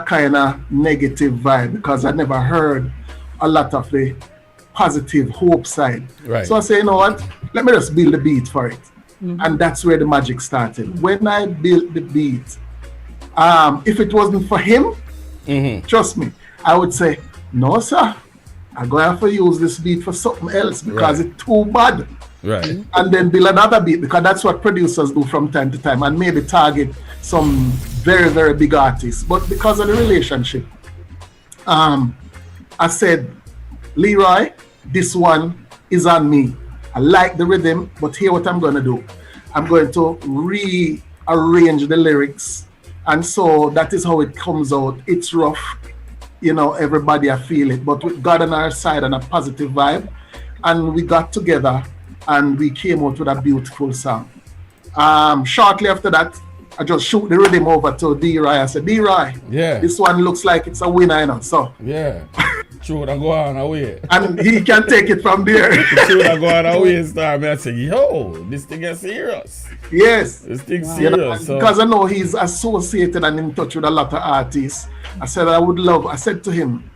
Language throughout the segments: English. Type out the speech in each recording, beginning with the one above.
kind of negative vibe because I never heard a lot of the positive hope side. Right. So I say, you know what? Let me just build the beat for it. And that's where the magic started. When I built the beat, if it wasn't for him, trust me, I would say, no, sir, I'm going to have to use this beat for something else because it's too bad. Right. And then build another beat because that's what producers do from time to time and maybe target some very, very big artists. But because of the relationship, I said, Leroy, this one is on me. I like the rhythm, but here what I'm going to do. I'm going to rearrange the lyrics. And so that is how it comes out. It's rough. You know, everybody I feel it. But with God on our side and a positive vibe. And we got together and we came out with a beautiful song. Shortly after that, I just shoot the rhythm over to D-Roy. I said, D-Roy, this one looks like it's a winner, you know. So shoot and go on away. And he can take it from there. Shoot and go on away and start me. I say, yo, this thing is serious. Yes. This thing's serious. Because I know he's associated and in touch with a lot of artists. I said to him,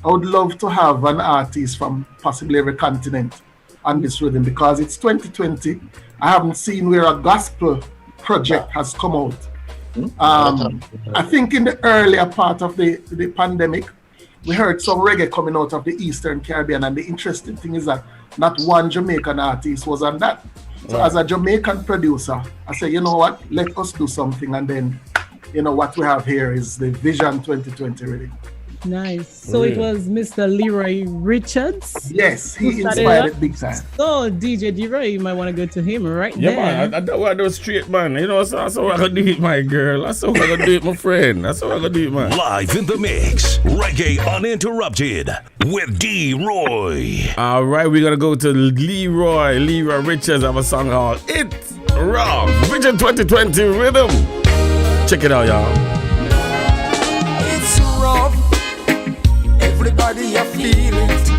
I would love to have an artist from possibly every continent on this rhythm because it's 2020. I haven't seen where a gospel project has come out. I think in the earlier part of the pandemic, we heard some reggae coming out of the Eastern Caribbean, and the interesting thing is that not one Jamaican artist was on that. So as a Jamaican producer, I said, you know what, let us do something, and then, you know, what we have here is the Vision 2020 really. Nice. So it was Mr. Leroy Richards. Yes, he inspired it big time. So DJ D-Roy, you might want to go to him right there. Yeah, man. I don't want to do straight, man. You know, that's how I gonna do it, my girl. That's how I gonna do it, my friend. That's how I gonna do it, man. Live in the mix, Reggae Uninterrupted with D-Roy. All right, we're gonna go to Leroy Richards. I have a song called It's Rough. Vision 2020 Rhythm. Check it out, y'all. It's rough. Everybody, I feel it.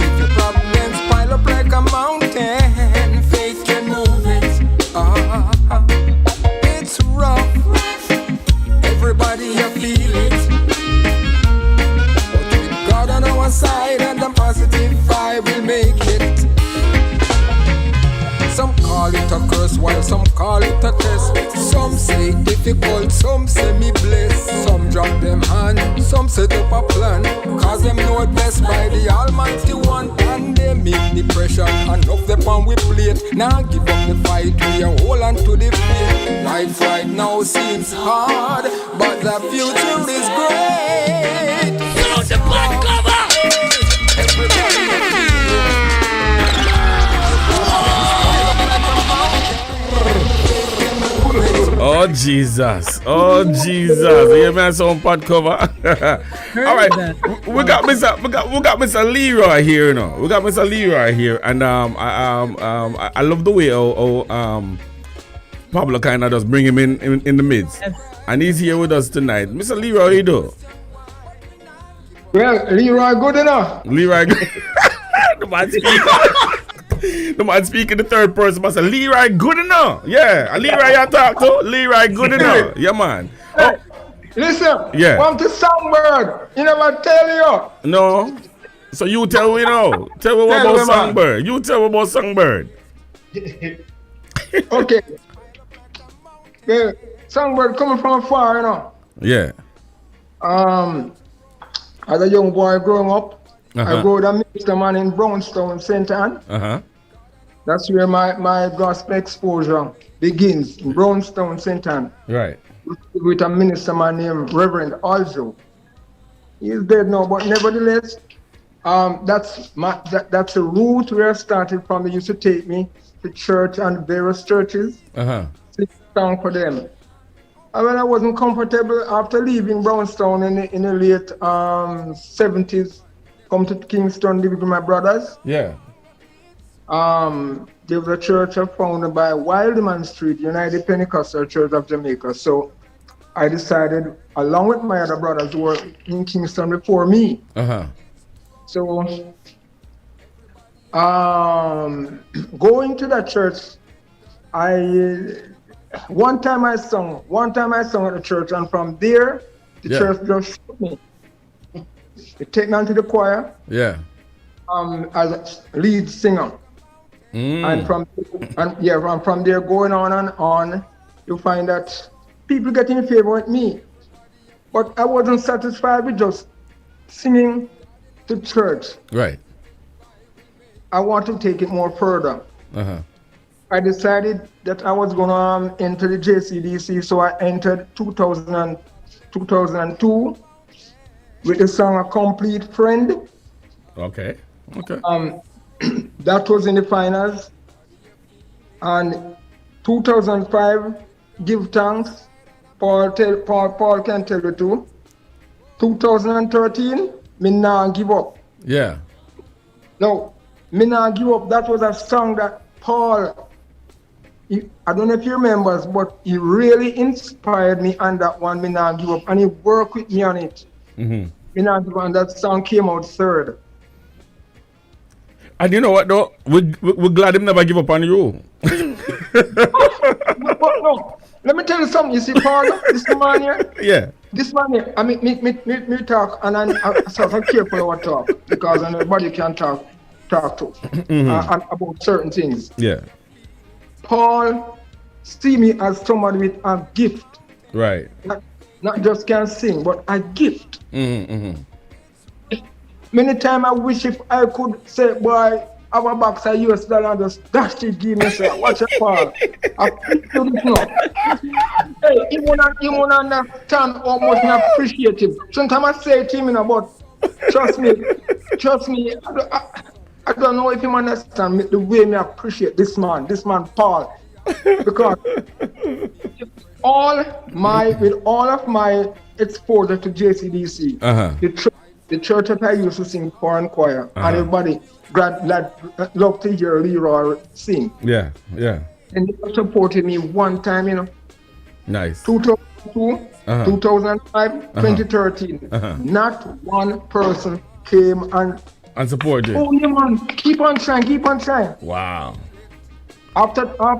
If your problems pile up like a mountain, faith can move it. It's rough. Everybody, I feel it. But with God on our side and a positive vibe, we'll make it. Some call it a curse, while some call it a test. Some say difficult, some say me blessed. Some drop them hand, some set up a plan. Cause them know it best by the Almighty One. Pandemic, depression, enough the pan we plate. Now give up the fight, we are hold on to the faith. Life right now seems hard, but the future is great. Throw the black cover! Everybody, Oh Jesus! Oh Jesus! You man, some pod cover. All right, we got Mr. Leroy here, you know. We got Mr. Leroy here, and I love the way how Pablo kind of just bring him in the midst, and he's here with us tonight. Mr. Leroy, how you do? Well, Leroy good enough. Leroy, the man speak in the third person, but say Leroy good enough. Yeah, and Leroy you talk to Leroy good enough. Yeah, man. Hey, listen. Yeah. Want the songbird? You never tell you. No. So you tell me now. Tell me what about songbird. You tell me about songbird. Okay. The songbird coming from far, you know. Yeah. As a young boy growing up, I go to minister man in Brownstown, St. Anne. That's where my gospel exposure begins, in Brownstown, St. Anne. Right. With a minister man named Reverend Aljo. He's dead now, but nevertheless, that's a route where I started from. They used to take me to church and various churches, sing song for them. And when I wasn't comfortable after leaving Brownstown in the late 70s, come to Kingston, live with my brothers. Yeah. There was a church founded by Wildman Street, United Pentecostal Church of Jamaica. So I decided, along with my other brothers who were in Kingston before me. So going to that church, one time I sung at the church, and from there The church just shoot me. They take me onto the choir. Yeah. As a lead singer. And from there going on and on, you find that people get in favor with me. But I wasn't satisfied with just singing to church. Right. I want to take it more further. I decided that I was going to enter the JCDC, so I entered 2002 with the song "A Complete Friend." Okay. That was in the finals. And 2005, Give Thanks. Paul can tell you too. 2013, Me Nah Give Up. Yeah. No, Me Nah Give Up. That was a song that Paul, I don't know if you remember, but he really inspired me on that one, Me Nah Give Up, and he worked with me on it. Me Nah Give Up, and that song came out third. And you know what though? We're glad him never give up on you. No. Let me tell you something. You see, Paul, this man here. Yeah. This man here. I mean, me talk, and I'm sort of careful what talk because nobody can talk to about certain things. Yeah. Paul see me as somebody with a gift. Right. Not just can sing, but a gift. Many times I wish if I could say, boy, have a box of US dollar and just dash it, give me, say, watch it, Paul. I feel this now. Hey, you won't understand how much I appreciate him. Sometimes I say to him, but trust me, I don't know if you understand me, the way I appreciate this man, Paul. Because with all of my exposure to JCDC, the church that I used to sing foreign choir, and everybody love to hear Leroy sing. Yeah. And they supported me one time, Nice. 2002, 2005, 2013. Not one person came and support you. Oh, yeah, man, keep on trying. Wow. After I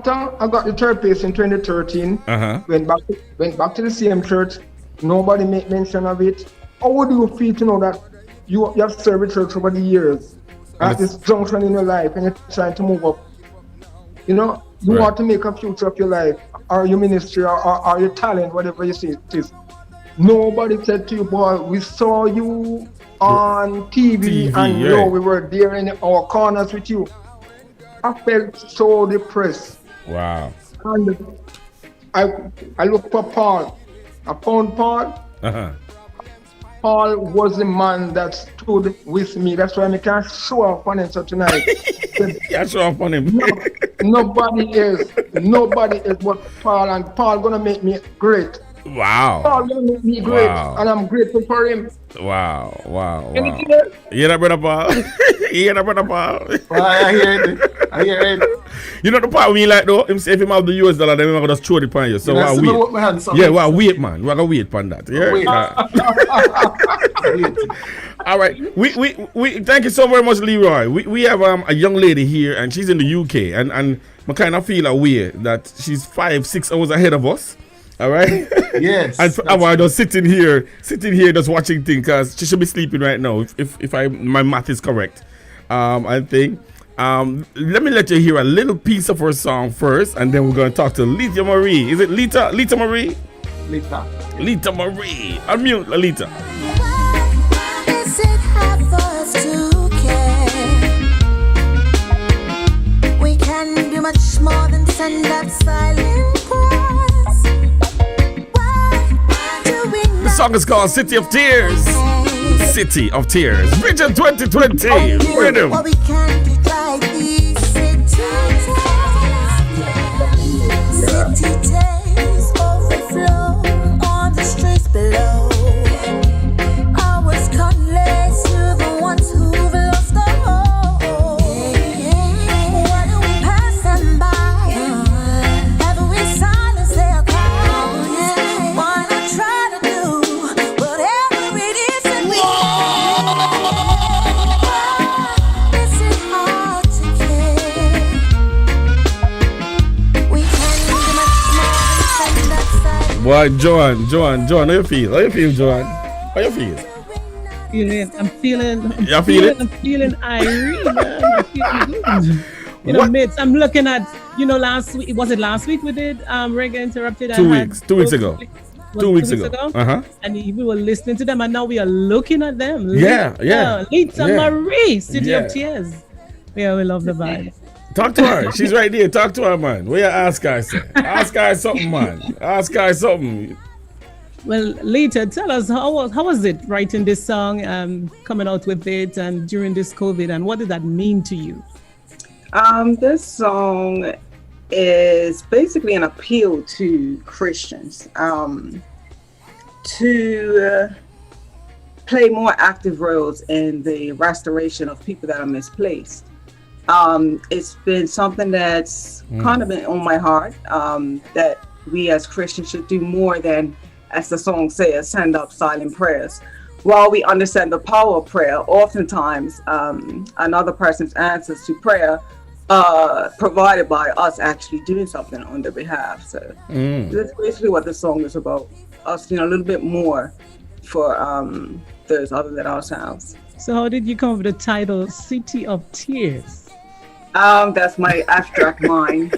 got the third place in 2013, went back to the same church. Nobody made mention of it. How would you feel to know that you have served church over the years at this junction in your life and you're trying to move up? You want to make a future of your life or your ministry or your talent, whatever you say it is. Nobody said to you, boy, we saw you on TV and we were there in our corners with you. I felt so depressed. Wow. And I looked for Paul. I found Paul. Paul was the man that stood with me. That's why I can show up on him so tonight. Yeah, show up on him. Nobody is but Paul, and Paul gonna make me great. Wow. Paul gonna make me great, and I'm grateful for him. Wow. Anything else? You hear that, brother Paul? I hear it. You know the part we like though? If him have the US dollar, then we're gonna just throw it upon you. So we'll wait. We'll wait, man. We're gonna wait upon that. Yeah. All right. We thank you so very much, Leroy. We have a young lady here, and she's in the UK, and I kind of feel aware that she's 5-6 hours ahead of us. All right. Yes. And I was just sitting here, just watching things, because she should be sleeping right now, if my math is correct. I think. Let me let you hear a little piece of her song first, and then we're gonna talk to Lita Marie. Is it Lita Marie? Lita Marie. Unmute, Lita. Why is it hard for us to care? We can do much more than send up silent cries. Why do we not? The song is called City of Tears. City of Tears. Vision 2020. Rhythm. What we can do drive these city tears overflow on the streets below. Ours cutlass to the ones who've lost the hope. Why do we pass them by? Haven't we silenced their cries? Why not try to do whatever it is that we can? Is it hard to care? We can do much more than send outside. Boy, Joan, how you feel? How you feel, Joan? How you feel? I'm feeling irate, man. I'm feeling good. You know, mates, I'm looking at, last week, was it last week we did Reggae Interrupted? 2 weeks. 2 weeks ago. 2 weeks ago. Uh-huh. And we were listening to them, and now we are looking at them. Yeah. Lita Marie, City of Tears. Yeah, we love the vibe. Talk to her. She's right there. Talk to her, man. Where you ask her, say? Ask her something, man. Ask her something. Well, Lita, tell us, how was it writing this song, coming out with it, and during this COVID, and what did that mean to you? This song is basically an appeal to Christians to play more active roles in the restoration of people that are misplaced. It's been something that's kind of been on my heart, that we as Christians should do more than, as the song says, send up silent prayers. While we understand the power of prayer, oftentimes another person's answers to prayer provided by us actually doing something on their behalf. So that's basically what the song is about. Us doing a little bit more for those other than ourselves. So how did you come up with the title City of Tears? That's my abstract mind.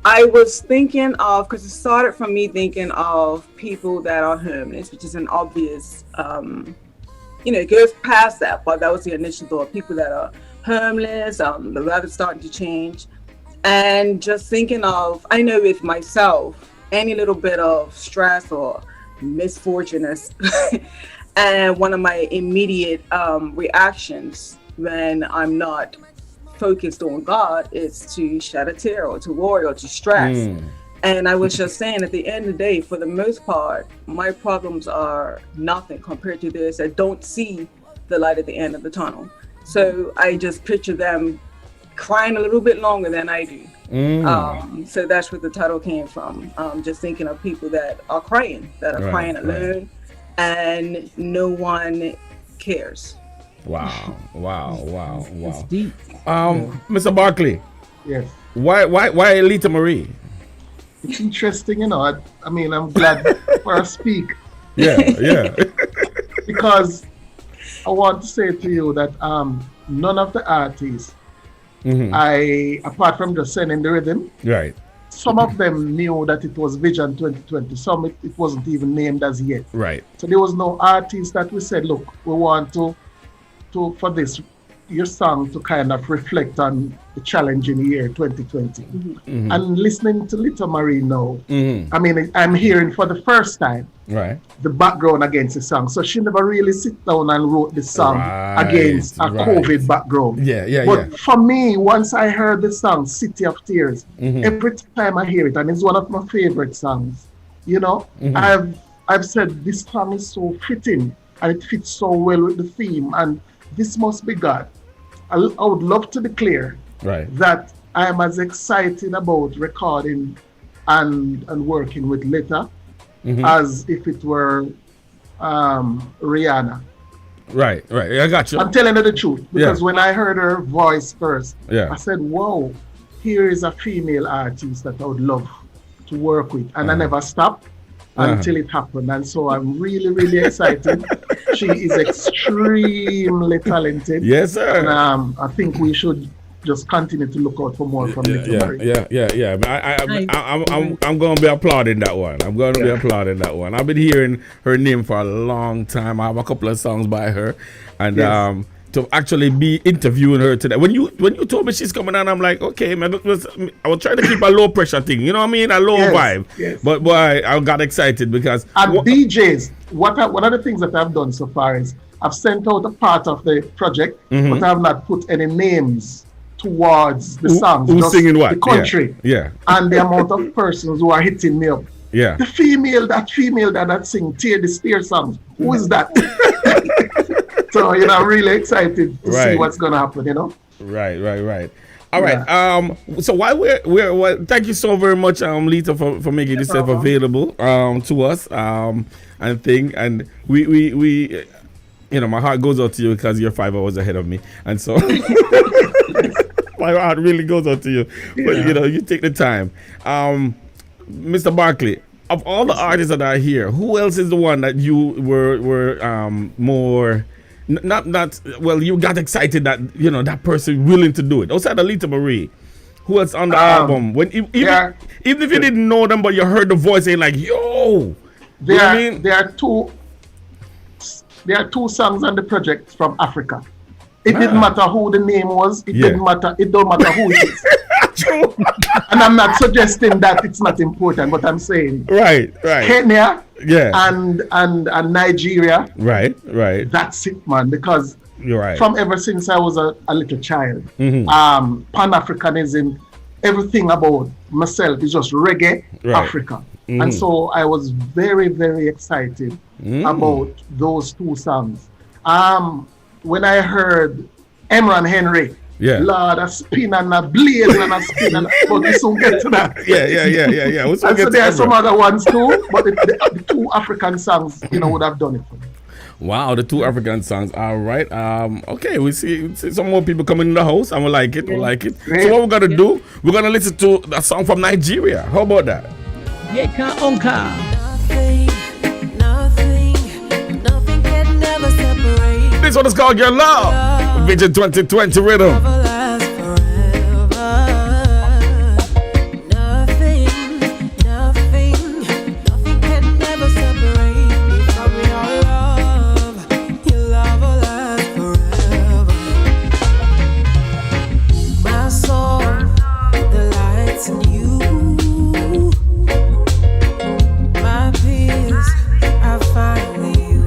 I was thinking of, because it started from me thinking of people that are homeless, which is an obvious, it goes past that, but that was the initial thought. People that are homeless, the weather's starting to change. And just thinking of, I know with myself, any little bit of stress or misfortune is, and one of my immediate reactions when I'm not focused on God is to shed a tear or to worry or to stress. And I was just saying, at the end of the day, for the most part, my problems are nothing compared to this. I don't see the light at the end of the tunnel. So I just picture them crying a little bit longer than I do. So that's where the title came from. Just thinking of people that are crying alone, and no one cares. Wow. It's deep. Mr. Barkley. Yes. Why Lita Marie? It's interesting, I mean, I'm glad for her speak. Yeah. Because I want to say to you that none of the artists, apart from just sending the rhythm, right, some of them knew that it was Vision 2020. Some it wasn't even named as yet. Right. So there was no artist that we said, look, we want to for this your song to kind of reflect on the challenging year 2020. And listening to Lita Marie now, I mean, I'm hearing for the first time the background against the song. So she never really sit down and wrote the song against a COVID background. But for me, once I heard the song City of Tears, every time I hear it, and it's one of my favorite songs, I've said this song is so fitting and it fits so well with the theme, and this must be God. I would love to declare that I am as excited about recording and working with Lita as if it were Rihanna. Right. I got you. I'm telling you the truth, because when I heard her voice first, I said, wow, here is a female artist that I would love to work with. And I never stopped until it happened. And so I'm really, really excited. She is extremely talented. Yes, sir. And I think we should just continue to look out for more from Lita Marie. Yeah. I'm going to be applauding that one. I've been hearing her name for a long time. I have a couple of songs by her, and to actually be interviewing her today. When you told me she's coming on, I'm like, okay, man. I was trying to keep a low pressure thing. You know what I mean? A low vibe. Yes. But boy, I got excited because DJs. One of the things that I've done so far is I've sent out a part of the project, but I have not put any names towards the songs. Who's singing what? The country. Yeah. And the amount of persons who are hitting me up. Yeah. The female that sing Tear the Spear songs. Who is that? So, I'm really excited to see what's going to happen, Right. All right. So while we're thank you so very much, Lita, for making yourself available to us and we my heart goes out to you because you're 5 hours ahead of me, and so my heart really goes out to you. But Yeah. you know, you take the time. Mr. Barkley, of all the artists that are here, who else is the one that you were more not well, you got excited that you know that person willing to do it? Outside of Lita Marie, who else on the album? When even if you didn't know them, but you heard the voice saying like, "Yo," you know what I mean? There are two songs on the project from Africa. It didn't matter who the name was. It didn't matter. It don't matter who it is. True. And I'm not suggesting that it's not important, but I'm saying Right. Kenya Yeah. and Nigeria. Right. That's it, man. Because You're right. from ever since I was a little child, Pan-Africanism, everything about myself is just reggae Africa. And so I was very, very excited about those two songs. When I heard Emran Henry, Lord, a spin and a blaze and a spin, but we soon get to that. Yeah. And so there are some other ones too, but the two African songs, you know, would have done it for me. Wow, the two African songs. All right. Okay, we see some more people coming in the house, and we like it. Great. So what we're gonna do? We're gonna listen to a song from Nigeria. How about that? Yeka Onka. Nothing can never separate. This one is called Your Love. Vision 2020 Rhythm. Nothing can never separate me from your love. Your love will last forever. My soul, the lights in you. My peace, I find you.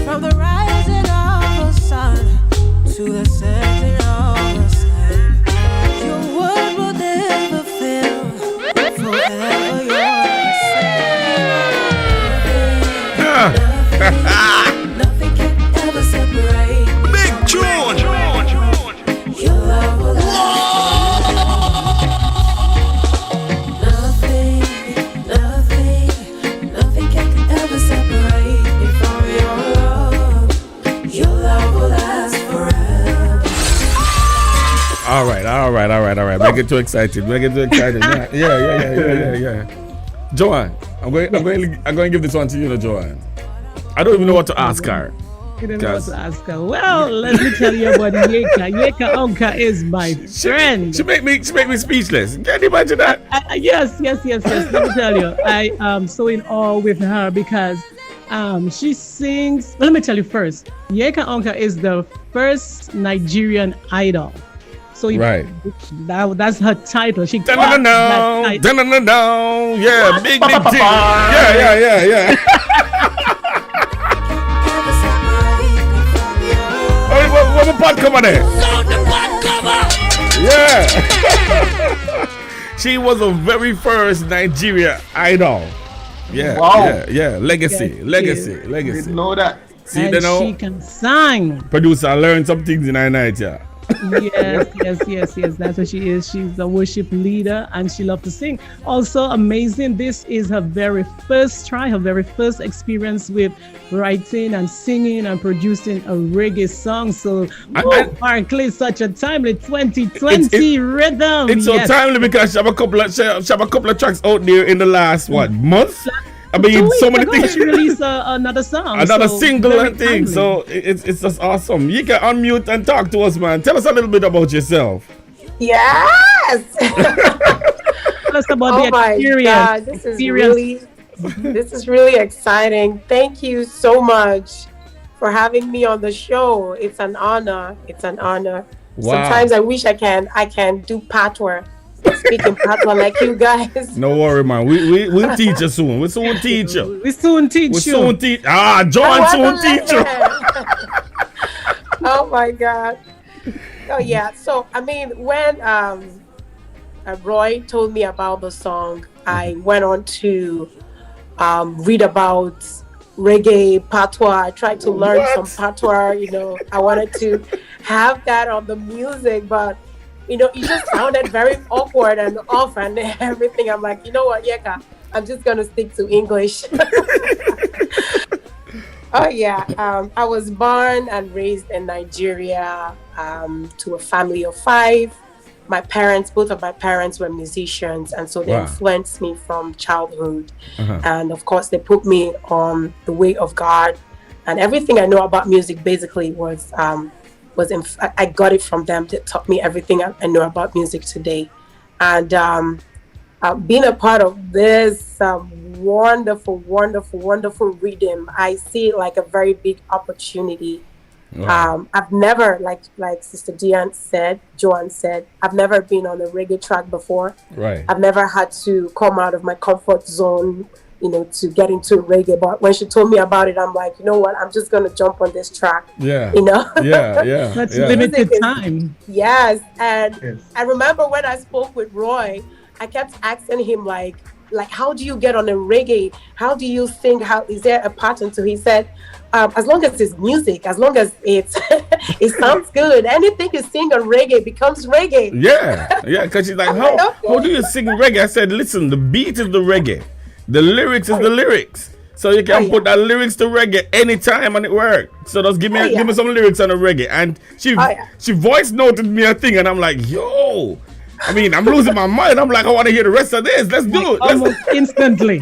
From the rising of the sun to the setting of the sun, your word will never fail. Forever you're the same. Nothing can ever separate. Big George. Your love will last. Nothing can ever separate me from your love. Your love will last forever. All right. Make it too excited. Yeah. Joanne, I'm going to give this one to you, Joanne. I don't even know what to ask her. You don't know what to ask her. Well, let me tell you about Yeka. Yeka Onka is my friend. She make me speechless. Can you imagine that? Yes. Let me tell you, I am so in awe with her because she sings. Let me tell you first. Yeka Onka is the first Nigerian idol. So that's her title. She got that title. Yeah, big thing. Yeah. What the pot cover there? Yeah. She was the very first Nigeria idol. Yeah. Wow. Yeah. Legacy. Didn't know that. See, And they know. she can sing. Producer, I learned some things in our night, yeah. Yes. That's what she is. She's a worship leader and she loves to sing. Also amazing. This is her very first try, her very first experience with writing and singing and producing a reggae song. So, Barkley, such a timely 2020 rhythm. It's so timely because she have a couple of tracks out there in the last month. I mean, so many things. She released another song, another so single and thing. timely. So it's just awesome. You can unmute and talk to us, man. Tell us a little bit about yourself. Yes. Tell us about the experience. God, this is really exciting. Thank you so much for having me on the show. It's an honor. Wow. Sometimes I wish I can do patois. Speaking patois like you guys. No worry, man. We'll teach you soon. We'll soon teach you. We soon teach you. Soon teach. John soon teach you. Oh my God. Oh yeah. So I mean, when Roy told me about the song, I went on to read about reggae patois. I tried to learn some patois. I wanted to have that on the music, but it just sounded very awkward and off and everything. I'm like, you know what, Yeka, I'm just gonna stick to English. Oh yeah. I was born and raised in Nigeria to a family of 5. Both of my parents were musicians, and so they Wow. influenced me from childhood. And of course, they put me on the way of God. And everything I know about music basically I got it from them. That taught me everything I know about music today. And being a part of this wonderful RIDDIM, I see it like a very big opportunity. Wow. I've never, like Sister Joanne said, I've never been on a reggae track before. Right. I've never had to come out of my comfort zone, to get into reggae. But when she told me about it, I'm like, you know what? I'm just gonna jump on this track. Yeah. Yeah. That's yeah. limited time. Yes, and Yes. I remember when I spoke with Roy, I kept asking him like how do you get on a reggae? How do you think? How is there a pattern to? He said, as long as it's music, as long as it's it sounds good, anything you sing on reggae becomes reggae. Yeah, because she's like, how do you sing reggae? I said, listen, the beat is the reggae, the lyrics is the lyrics. So you can put that lyrics to reggae anytime and it worked. So just give me some lyrics on the reggae. And she voice noted me a thing, and I'm like, yo. I mean, I'm losing my mind. I'm like, I want to hear the rest of this. Let's do it. Almost instantly.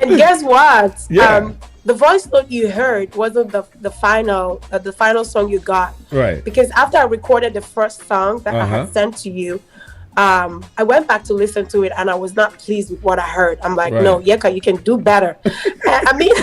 And guess what? Yeah. The voice note you heard wasn't the final song you got. Right. Because after I recorded the first song that I had sent to you, I went back to listen to it, and I was not pleased with what I heard. I'm like, no, Yeka, you can do better. I mean,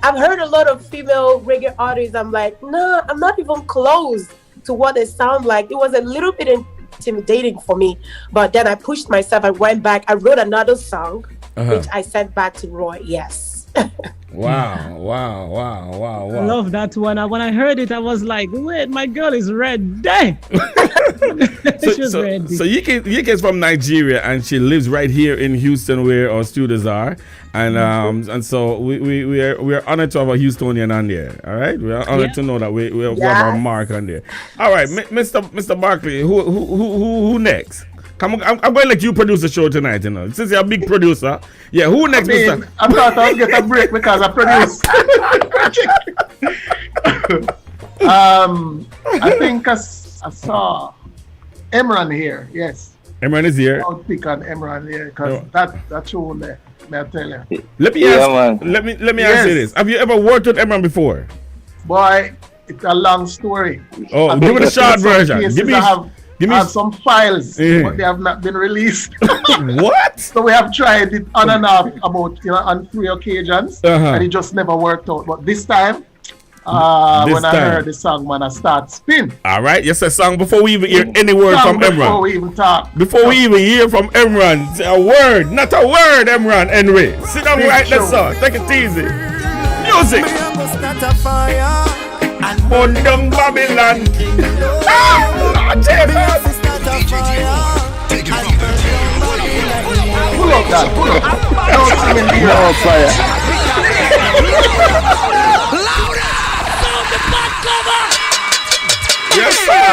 I've heard a lot of female reggae artists. I'm like, no, I'm not even close to what they sound like. It was a little bit intimidating for me, but then I pushed myself. I went back. I wrote another song, which I sent back to Roy. Yes. Wow. I love that one. When I heard it, I was like, wait, my girl is ready. She's ready. So Yika's from Nigeria, and she lives right here in Houston, where our studios are. And so we are honored to have a Houstonian on there. All right, we are honored to know that we have our mark on there. All right, Mr. Barkley, who next? Come on, I'm going to let you produce the show tonight. Since you're a big producer, who next, Mr.? I thought I would get a break because I produce. I think I saw Emran here. Yes, Emran is here. I'll pick on Emran here because that show there. May I tell you? Let me ask you this: have you ever worked with Emran before? Boy, it's a long story. Oh, give me the short version. Give me some files, but they have not been released. What? So we have tried it on and off about on 3 occasions, and it just never worked out. But this time, I heard the song, man, I start spin. All right, yes, a song before we even hear any word from Emran. Before we even talk. Before we even hear from Emran, say a word, not a word, Emran. Anyway, sit down, write that song. Take it easy. Music. Burn down Babylon. Pull up that, pull up. Don't sing in the air. No fire. Louder! Sound the back cover! Yes, sir.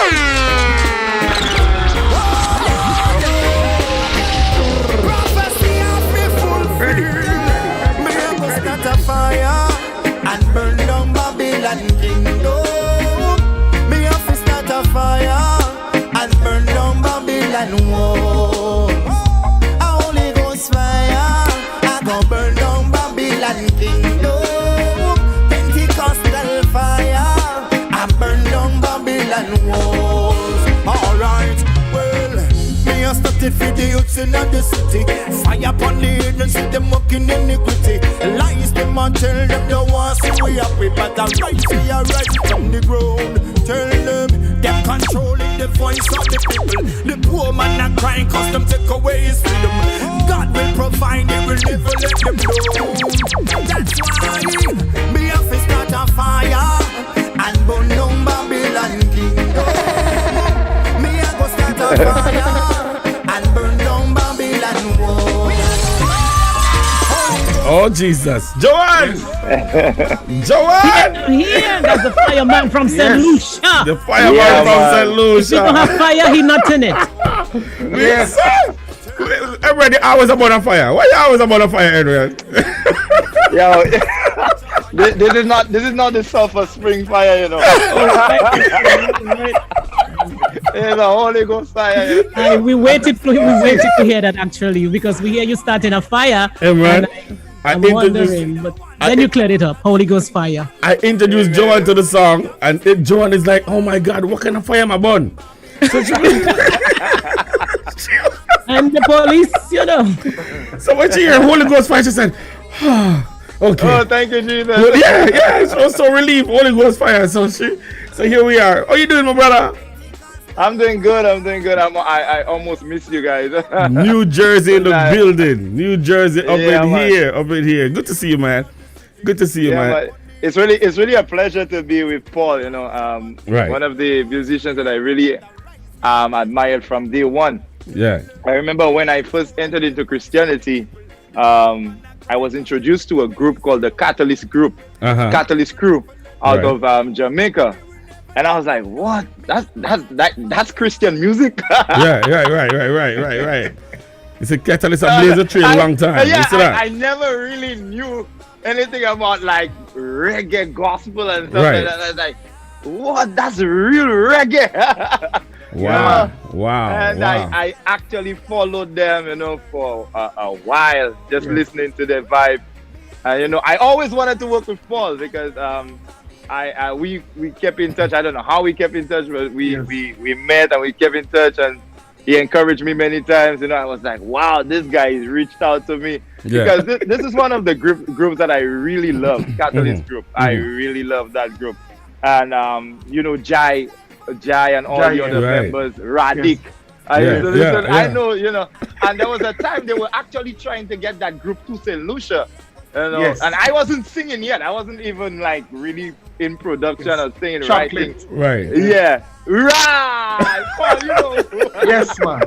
Ready. Me a go start a fire and burn down Babylon kingdom. Me a fi start a fire and burn down Babylon wall. A Holy Ghost fire, I go burn down Babylon kingdom. Pentecostal fire, I burn down Babylon walls. Alright, well, me a started for the youths in the city. Fire upon the hidden, see them walking in iniquity. Lies them and tell them they want see we happy, but I rise from the ground. Tell them controlling the voice of the people. The poor man not crying cause them take away his freedom. God will provide, he will never let them know. That's why me have to start a fire and burn down Babylon kingdom. Me have to start a fire and burn down Babylon wall. Oh, Jesus. Joanne! Joanne! Here, that's the fireman from St. Lucia. The fireman from St. Lucia. If you don't have fire, he not in it. Yes. Everybody always about a fire. Why you always about a fire, Adrian? Yo, This is not the sulfur spring fire, you know. It's a Holy Ghost fire. We waited to hear that actually, because we hear you starting a fire. Hey, man. I'm wondering, but then you cleared it up. Holy Ghost fire. I introduced Joanne to the song, and Joanne is like, "Oh my God, what kind of fire am I born?" So and the police, you know. So when she heard Holy Ghost fire, she said, "Okay." Oh, thank you, Jesus. Well, yeah. It was so relieved. Holy Ghost fire. So here we are. How you doing, my brother? I'm doing good. I almost missed you guys. New Jersey in the building. New Jersey up in here. Good to see you, man. Good to see you, man. It's really a pleasure to be with Paul. You know, right. One of the musicians that I really admired from day one. Yeah. I remember when I first entered into Christianity, I was introduced to a group called the Catalyst Group, Catalyst Crew, out of Jamaica. And I was like, what? That's Christian music? Right. It's a Catalyst that blaze a trail a long time. Yeah, I never really knew anything about like reggae gospel and stuff like that. I was like, what? That's real reggae. Wow. And I actually followed them, you know, for a while, just listening to their vibe. And, you know, I always wanted to work with Paul because we kept in touch. I don't know how we kept in touch, but we met and we kept in touch, and he encouraged me many times. You know, I was like, wow, this guy has reached out to me because this is one of the groups that I really love, Catalyst Group. I really love that group, and you know, Jai and all the other members, Radic. I know, you know, and there was a time they were actually trying to get that group to St. Lucia. You know, and I wasn't singing yet. I wasn't even like really in production or singing, writing. Right. Yeah. Right. Paul, you know. Yes, man. I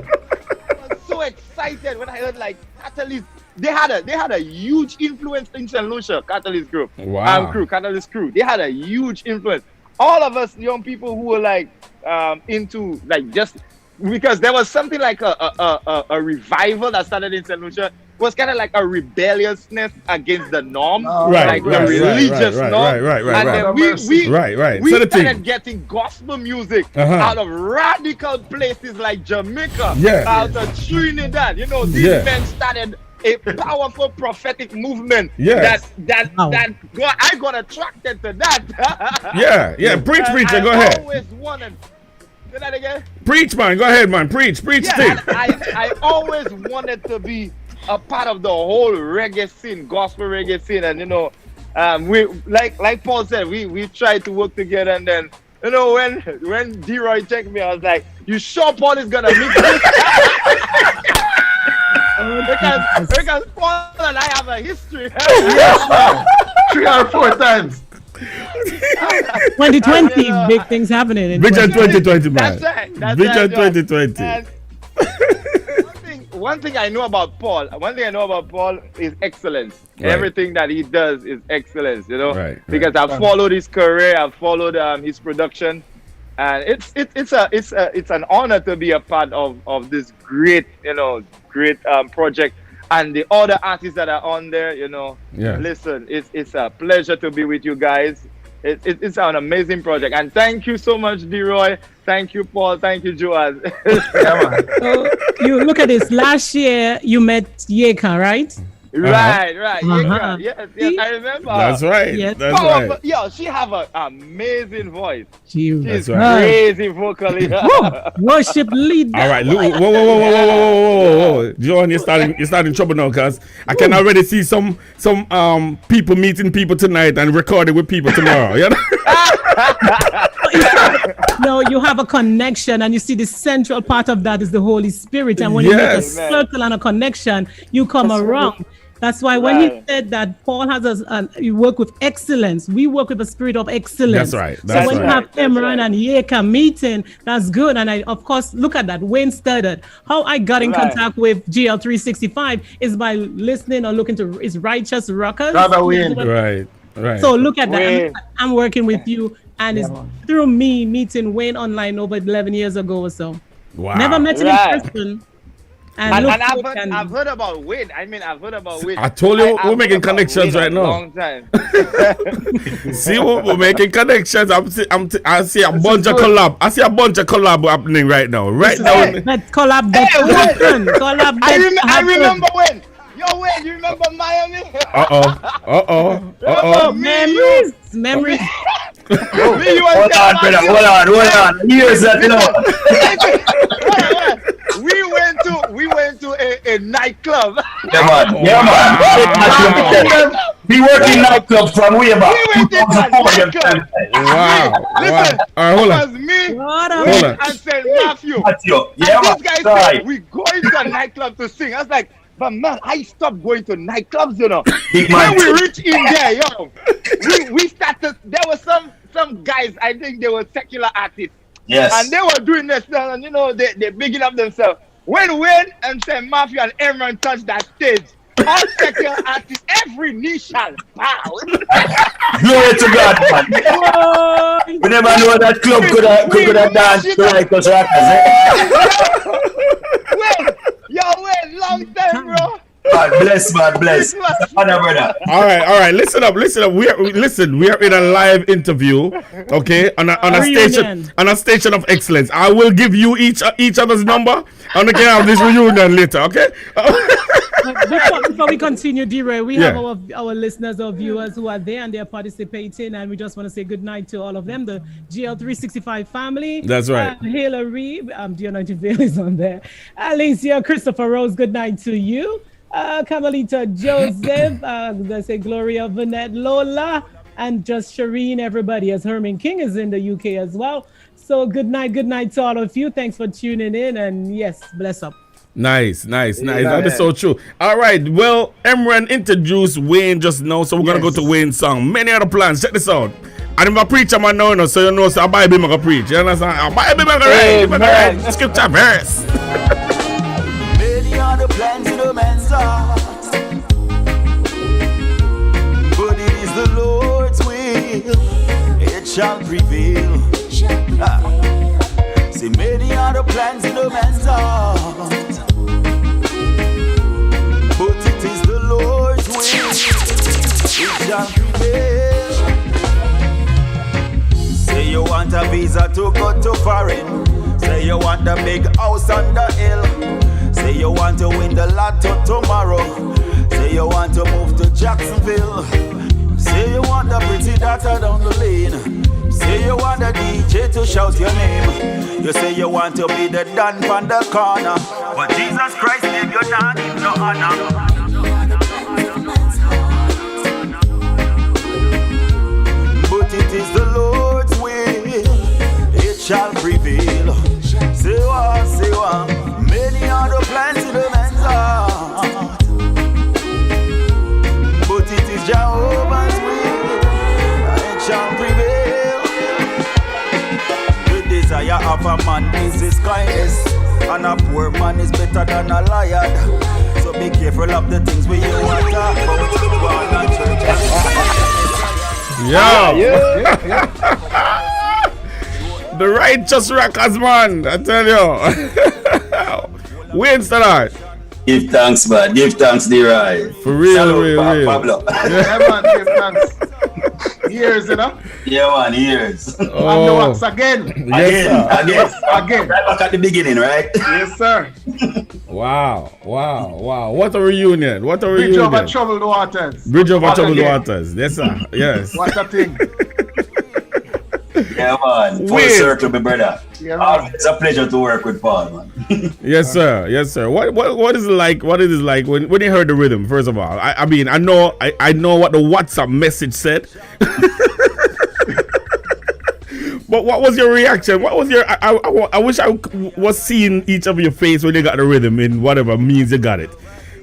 was so excited when I heard like Catalyst. They had a huge influence in St. Lucia, Catalyst Group. Wow. Catalyst Crew. They had a huge influence. All of us young people who were like into like just because there was something like a revival that started in St. Lucia. It was kind of like a rebelliousness against the norm, like the religious norm. And then we started getting gospel music out of radical places like Jamaica, out of Trinidad. You know, these men started a powerful prophetic movement that I got attracted to that. Preach, go ahead. I always wanted. Say that again. Preach, man. Go ahead, man. Preach. I always wanted to be a part of the whole reggae scene, gospel reggae scene, and you know, we like Paul said, we tried to work together, and then you know when D-Roy checked me, I was like, "You sure Paul is gonna mix this?" because Paul and I have a history. 3 or 4 times. 2020, big things happening in Vision 2020, man. That's right. Vision 2020. One thing I know about Paul is excellence. Right. Everything that he does is excellence, you know. Because I've followed his career, I've followed his production, and it's an honor to be a part of this great project. And the other artists that are on there, you know, listen, it's a pleasure to be with you guys. It's an amazing project. And thank you so much, D-Roy. Thank you, Paul. Thank you, Joaz. So you look at this. Last year, you met Yeka, right? Right. Yeka. Yes, I remember. That's right. Yes. That's right. But, yo, she have an amazing voice. She's crazy vocally. Worship leader. All right, whoa. John, you're starting trouble now, cause I can already see some people meeting people tonight and recording with people tomorrow. You know? No, you have a connection, and you see the central part of that is the Holy Spirit. And when you make a circle and a connection, you come around. That's why when he said that Paul has you work with excellence, we work with the spirit of excellence. That's right. So when you have Emran and Yeka meeting, that's good. And I, of course, look at that. Wayne Studdard. How I got in contact with GL365 is by listening or looking to his Righteous Rockers. Right. So look at that. I'm working with you, and it's through me meeting Wayne online over 11 years ago or so. Wow. Never met him in person. And I've heard about Wayne. I've heard about Wayne. I told you we're making connections right now. Long time. See, we're making connections. I see a bunch of collab. I see a bunch of collab happening right now. Right now. That collab that happen. Collab that I remember when. Yo, Wayne, you remember Miami? Memories. Hold on. Years that, you know. We went to a nightclub. Yeah, man. We work in nightclub from way back. We went to a nightclub. Wow. Listen, Hold on. it was me, Wayne, and St. Matthew. Yeah, And this guy said, we going to a nightclub to sing. I was like, but man, I stopped going to nightclubs, you know. When we reach in there, yo, we started. There were some guys. I think they were secular artists. Yes. And they were doing this, and you know they bigging up themselves. When Wayne and St. Matthew and Emran touched that stage, all secular artists, every knee shall bow. Glory to God, man. We never know that club could have danced like us rappers. Wayne, long time, bro. God bless. Honor, brother. All right. Listen up. We are in a live interview, okay, on a station of excellence. I will give you each other's number, and we can have this reunion later, okay? Before we continue, D-Ray, we have our listeners or viewers who are there and they're participating, and we just want to say good night to all of them. The GL365 family. That's right. Hillary, the Anointed Veil is on there. Alicia, Christopher Rose, good night to you. Carmelita Joseph, I say Gloria, Vanette, Lola, and just Shireen, everybody, as Herman King is in the UK as well. So good night to all of you. Thanks for tuning in, and yes, bless up. Nice. That is so true. All right, well, Emran introduced Wayne just now, so we're gonna go to Wayne's song. Many other plans. Check this out. And I'm a preacher, man, now, so you know, so I buy him a preach. You understand? I buy him a read scripture verse. Many are the plans in the man's heart, but it is the Lord's will, it shall prevail. See, many are the plans in the man's heart, but it is the Lord's will, it shall prevail. Say you want a visa to go to foreign, say you want a big house on the hill, say you want to win the lotto tomorrow, say you want to move to Jacksonville, say you want a pretty daughter down the lane, say you want a DJ to shout your name, you say you want to be the Don from the corner, but Jesus Christ gave you not in no honor. But it is the Lord's will, it shall prevail. Say what, many are the plans in the man's heart, but it is Jehovah's will, it shall prevail. The desire of a man is his kindness, and a poor man is better than a liar. So be careful of the things we you want to talk about. Go on church. The righteous rockers, man. I tell you. Wayne start. Give thanks, man. Give thanks, D-Rai. For real. Pablo. Yeah, man, give thanks. Years, you know? Yeah, man, years. And the wax again. Again. Right back at the beginning, right? Yes, sir. Wow. What a reunion. Bridge over troubled waters. Yes, sir. Yes. What a thing. Yeah, man. Full circle, my brother. Yeah, man. It's a pleasure to work with Paul, man. Yes, sir. What is it like? What is it like when you heard the rhythm? First of all, I mean, I know what the WhatsApp message said. But what was your reaction? What was your? I wish I was seeing each of your face when you got the rhythm in whatever means you got it,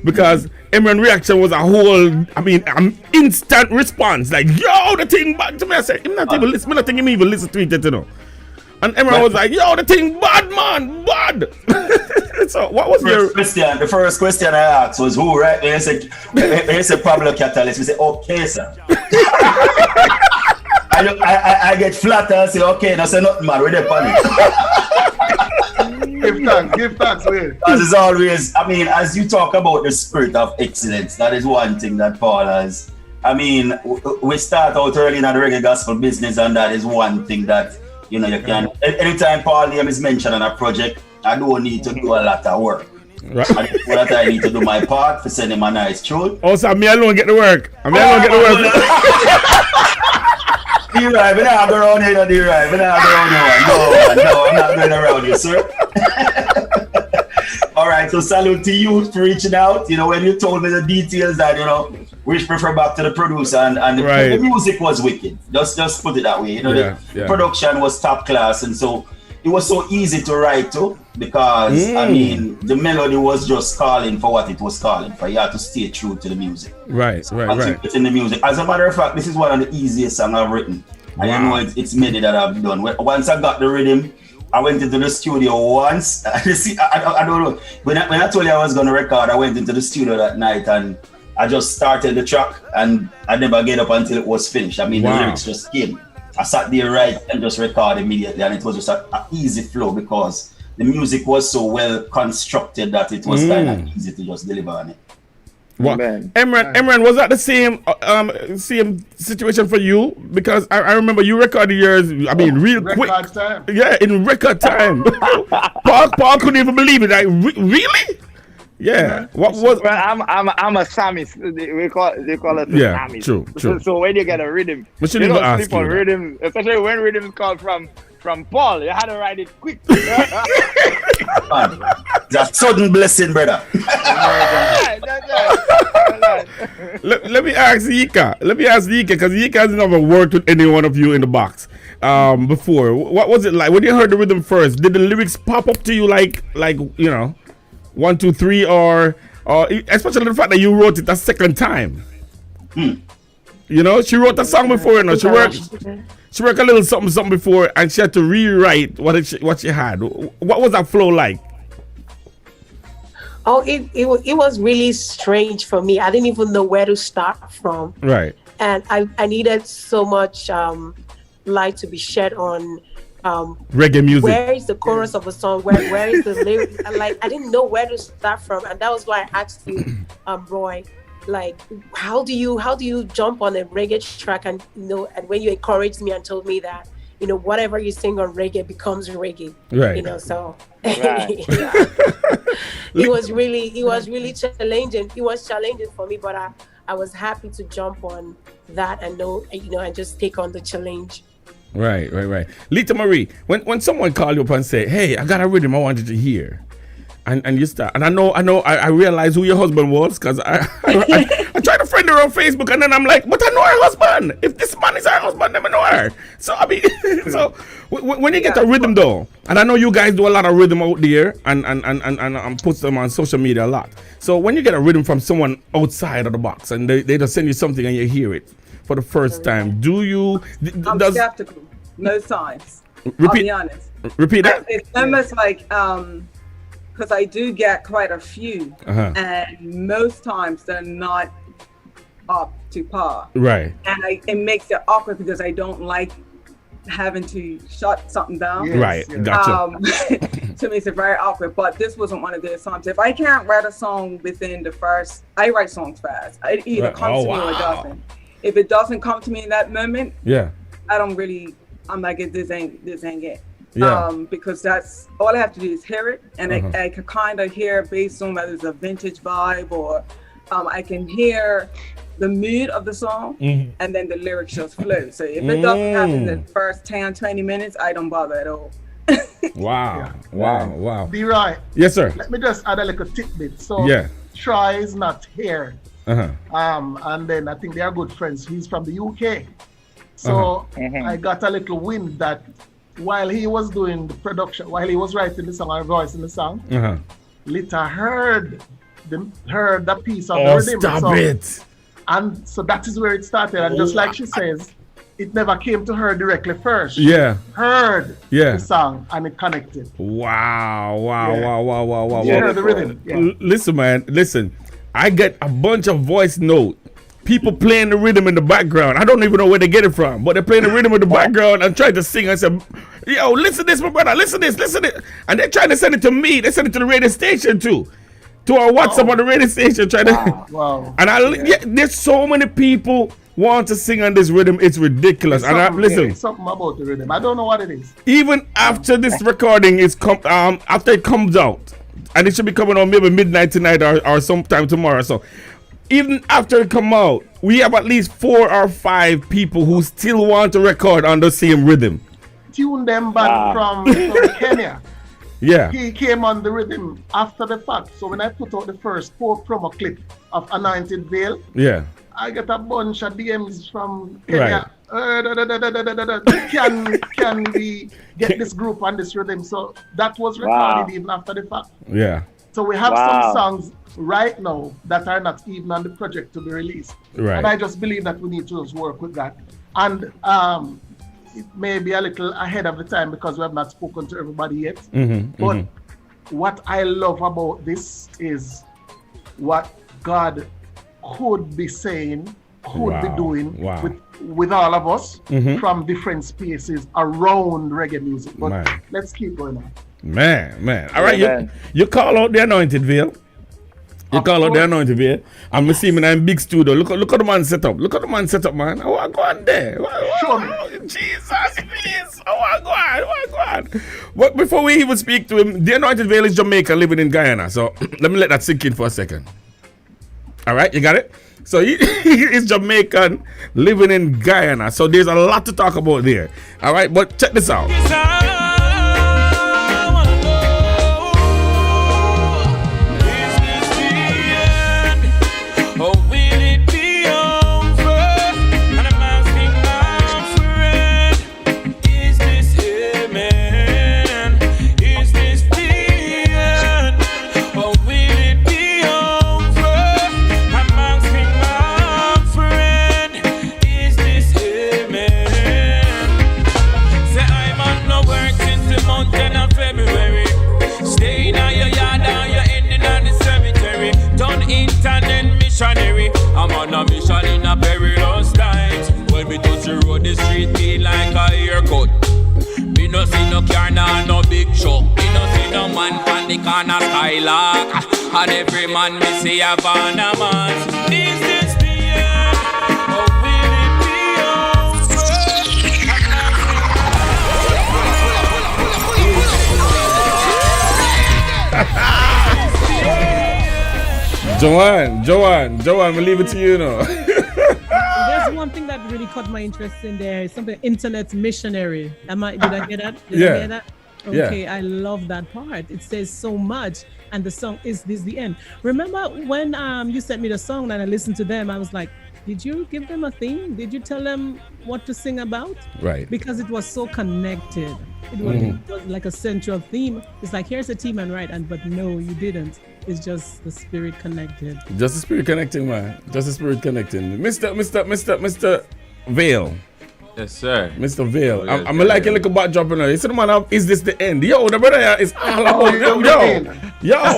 because Emran's reaction was a whole. I mean, instant response. Like, yo, the thing bad to me. I said, I'm not even listen to it, you know. And Emran was like, yo, the thing bad, man, bad. So what was the first question I asked was who, right? He said PaulBKatalys. We say, okay, sir. I get flat and say, okay, now say nothing, man, with the panic. Give thanks, Will. Because it's always, I mean, as you talk about the spirit of excellence, that is one thing that Paul has. I mean, we start out early in the reggae gospel business, and that is one thing that, you know, you can. Anytime Paul name is mentioned on a project, I don't need to do a lot of work. Right. And that I need to do my part to send him a nice tune. Also, me alone get the work. Me alone get the work. D-Ride, we're not going around here, D-Ride. We're not going around you. No, I'm not going around you, sir. All right, so salute to you for reaching out. You know, when you told me the details that, you know, we refer back to the producer and the music was wicked. Just put it that way. You know, the production was top class, and so it was so easy to write to because I mean the melody was just calling for what it was calling for. You had to stay true to the music. Right. It's in the music. As a matter of fact, this is one of the easiest songs I've written. Wow. And you know it's many that I've done. Once I got the rhythm, I went into the studio once. I don't know. When I told you I was gonna record, I went into the studio that night and I just started the track and I never get up until it was finished. I mean the lyrics just came. I sat there and just record immediately, and it was just an easy flow because the music was so well constructed that it was kind of easy to just deliver on it. Well, Emran, was that the same situation for you? Because I remember you recorded yours. I mean, real quick. Time. Yeah, in record time. Paul couldn't even believe it. Like, really? Yeah. What was? Well, I'm a Sammis. They call it a Sammis. True. So when you get a rhythm, you don't sleep on rhythm, especially when rhythm is called from Paul. You had to write it quick. That's sudden blessing, brother. Let me ask Yika because Yika has never worked with any one of you in the box before. What was it like when you heard the rhythm first? Did the lyrics pop up to you like you know? 1, 2, 3, or especially the fact that you wrote it a second time. You know, she wrote a song before, you know, she worked a little something before, and she had to rewrite what she had. What was that flow like? Oh, it was really strange for me. I didn't even know where to start from. Right. And I needed so much light to be shed on reggae music. Where is the chorus of a song? Where is the lyric? Like I didn't know where to start from, and that was why I asked you, Roy, like how do you jump on a reggae track? And you know, and when you encouraged me and told me that, you know, whatever you sing on reggae becomes reggae. Right. You know, so right. it was really challenging. It was challenging for me, but I was happy to jump on that and know, you know, and just take on the challenge. Right. Lita Marie, when someone called you up and say, "Hey, I got a rhythm I wanted to hear," and you start, and I realized who your husband was because I tried to friend her on Facebook, and then I'm like, but I know her husband. If this man is her husband, then I know her. So I mean, so when you get a rhythm though, and I know you guys do a lot of rhythm out there, and put them on social media a lot. So when you get a rhythm from someone outside of the box, and they just send you something and you hear it for the first time, do you? I'm skeptical most times. Repeat, I'll be honest. Repeat that. It's almost like because I do get quite a few, and most times they're not up to par. Right. And it makes it awkward because I don't like having to shut something down. Yes, right. Gotcha. To me, it's very awkward. But this wasn't one of those songs. If I can't write a song within the first, I write songs fast. It either comes to me or it doesn't. If it doesn't come to me in that moment, I'm like, this ain't it. Yeah. Because that's all I have to do is hear it, and I can kind of hear based on whether it's a vintage vibe or I can hear the mood of the song, and then the lyrics just flow. So if it doesn't happen in the first 10, 20 minutes, I don't bother at all. Wow. Be right. Yes, sir. Let me just add a little tidbit. So Troy is not here. And then I think they are good friends. He's from the UK. So I got a little wind that while he was doing the production, while he was writing the song or voicing the song, Lita heard that piece of the rhythm. Stop it. And so that is where it started. And just like she says, it never came to her directly first. Heard the song and it connected. Wow. She heard the rhythm. Listen, man. I get a bunch of voice note people playing the rhythm in the background. I don't even know where they get it from, but they're playing the rhythm in the background and trying to sing. I said, yo, listen to this, my brother, listen to this. And they're trying to send it to me. They send it to the radio station too. To our WhatsApp on the radio station. Wow. And there's so many people want to sing on this rhythm. It's ridiculous. It's something about the rhythm. I don't know what it is. Even after this recording is after it comes out, and it should be coming on maybe midnight tonight or sometime tomorrow. So even after it come out, we have at least 4 or 5 people who still want to record on the same rhythm. Tune them back from Kenya. Yeah. He came on the rhythm after the fact. So when I put out the first 4 promo clip of Anointed Veil, yeah, I get a bunch of DMs from Kenya. Can we get this group on this rhythm? So that was recorded even after the fact. Yeah. So we have some songs right now that are not even on the project to be released. Right. And I just believe that we need to just work with that. And it may be a little ahead of the time because we have not spoken to everybody yet. But what I love about this is what God could be saying, could be doing with all of us from different spaces around reggae music. But let's keep going on. Man. All right, you call out the Anointed Veil. You call out the Anointed Veil. I'm seeing him in big studio. Look at the man set up. Look at the man set up, man. I want to go on there. Show me. Jesus, please. I want to go on. But before we even speak to him, the Anointed Veil is Jamaican living in Guyana. So let me let that sink in for a second. All right, you got it? So he is Jamaican living in Guyana. So there's a lot to talk about there. All right, but check this out. I'm on a mission in a perilous times. When me touch the road, the street be like a haircut. Me no see no car, no big truck. Me no see no man from the corner skylark. And every man me see a van a man. Is this the end? Or will it be Joanne, we leave it to you now. There's one thing that really caught my interest in there. It's something internet missionary. Did I get that? Did I get that? Okay, I love that part. It says so much. And the song Is This the End? Remember when you sent me the song and I listened to them, I was like, did you give them a theme? Did you tell them what to sing about? Right. Because it was so connected. It was like a central theme. It's like, here's a theme and right, but no, you didn't. It's just the spirit connected. Just the spirit connecting, man. Just the spirit connecting. Mr. Veil. Yes, sir. Mr. Veil. I'm like a little backdrop now. He said, man, is this the end? Yo, the brother is all about yo. I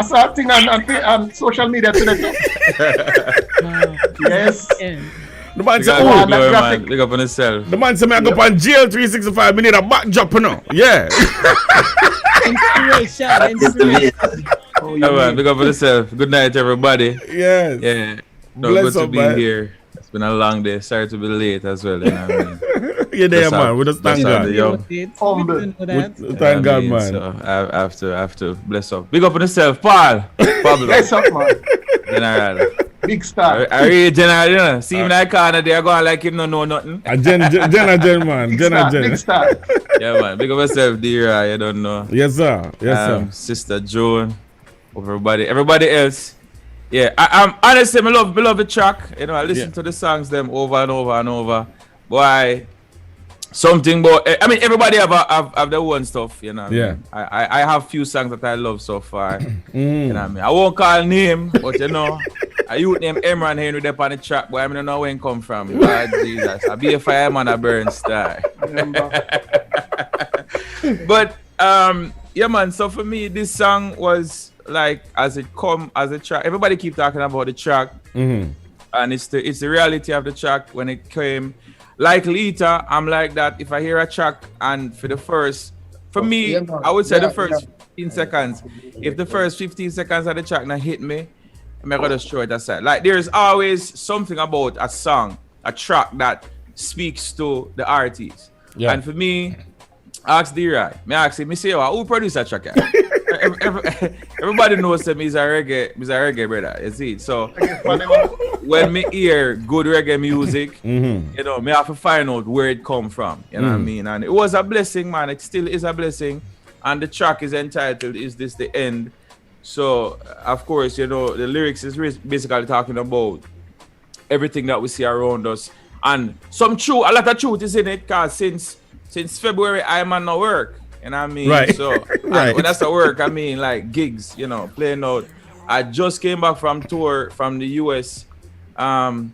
saw a thing on social media today. Yes. The man said, look up on himself. The man said, I go up on jail 365. We need a backdrop now. Yeah. Inspiration. Look up on yourself. Good night, everybody. Yes. Yeah. No, good to be here. It's been a long day. Sorry to be late as well. You know what I mean? You're there, man. We just thank God. Thank God, man. So I have to bless up. Big up on yourself, Paul. Pablo. Bless up, man. General. Big star. I read General, you know. See him like corner there, go like him no know nothing. Jen, man. Big star. Yeah, man. Big up yourself, dear. You don't know. Yes, sir. Yes, sir. Sister Joan. Everybody else. Yeah, I'm honestly, I love the track. You know, I listen to the songs them over and over and over. Boy, something about. I mean, everybody have their own stuff. You know. Yeah. I have few songs that I love so far. You know what I mean? I won't call name, but you know, a youth named Emran Henry there on the track. Boy, I don't know where he come from. Lord Jesus, I be a fireman, a burn star. But yeah, man. So for me, this song was like as a track. Everybody keep talking about the track, and it's the reality of the track when it came. Like Lita, I'm like that. If I hear a track and for me, I would say the first 15 seconds. If the first 15 seconds of the track not hit me, I'm gonna just throw it aside. Like there's always something about a song, a track that speaks to the artist. Yeah. And for me, ask D-Rai. Me say, who produced that track? Everybody knows that he's a reggae brother. You see? So when me hear good reggae music, you know, me have to find out where it come from. You know what I mean? And it was a blessing, man. It still is a blessing. And the track is entitled "Is This the End?" So of course, you know, the lyrics is basically talking about everything that we see around us, and a lot of truth is in it. Cause since February, I'm on no work. You know what I mean? Right. So when that's the work, I mean like gigs, you know, playing out. I just came back from tour from the US in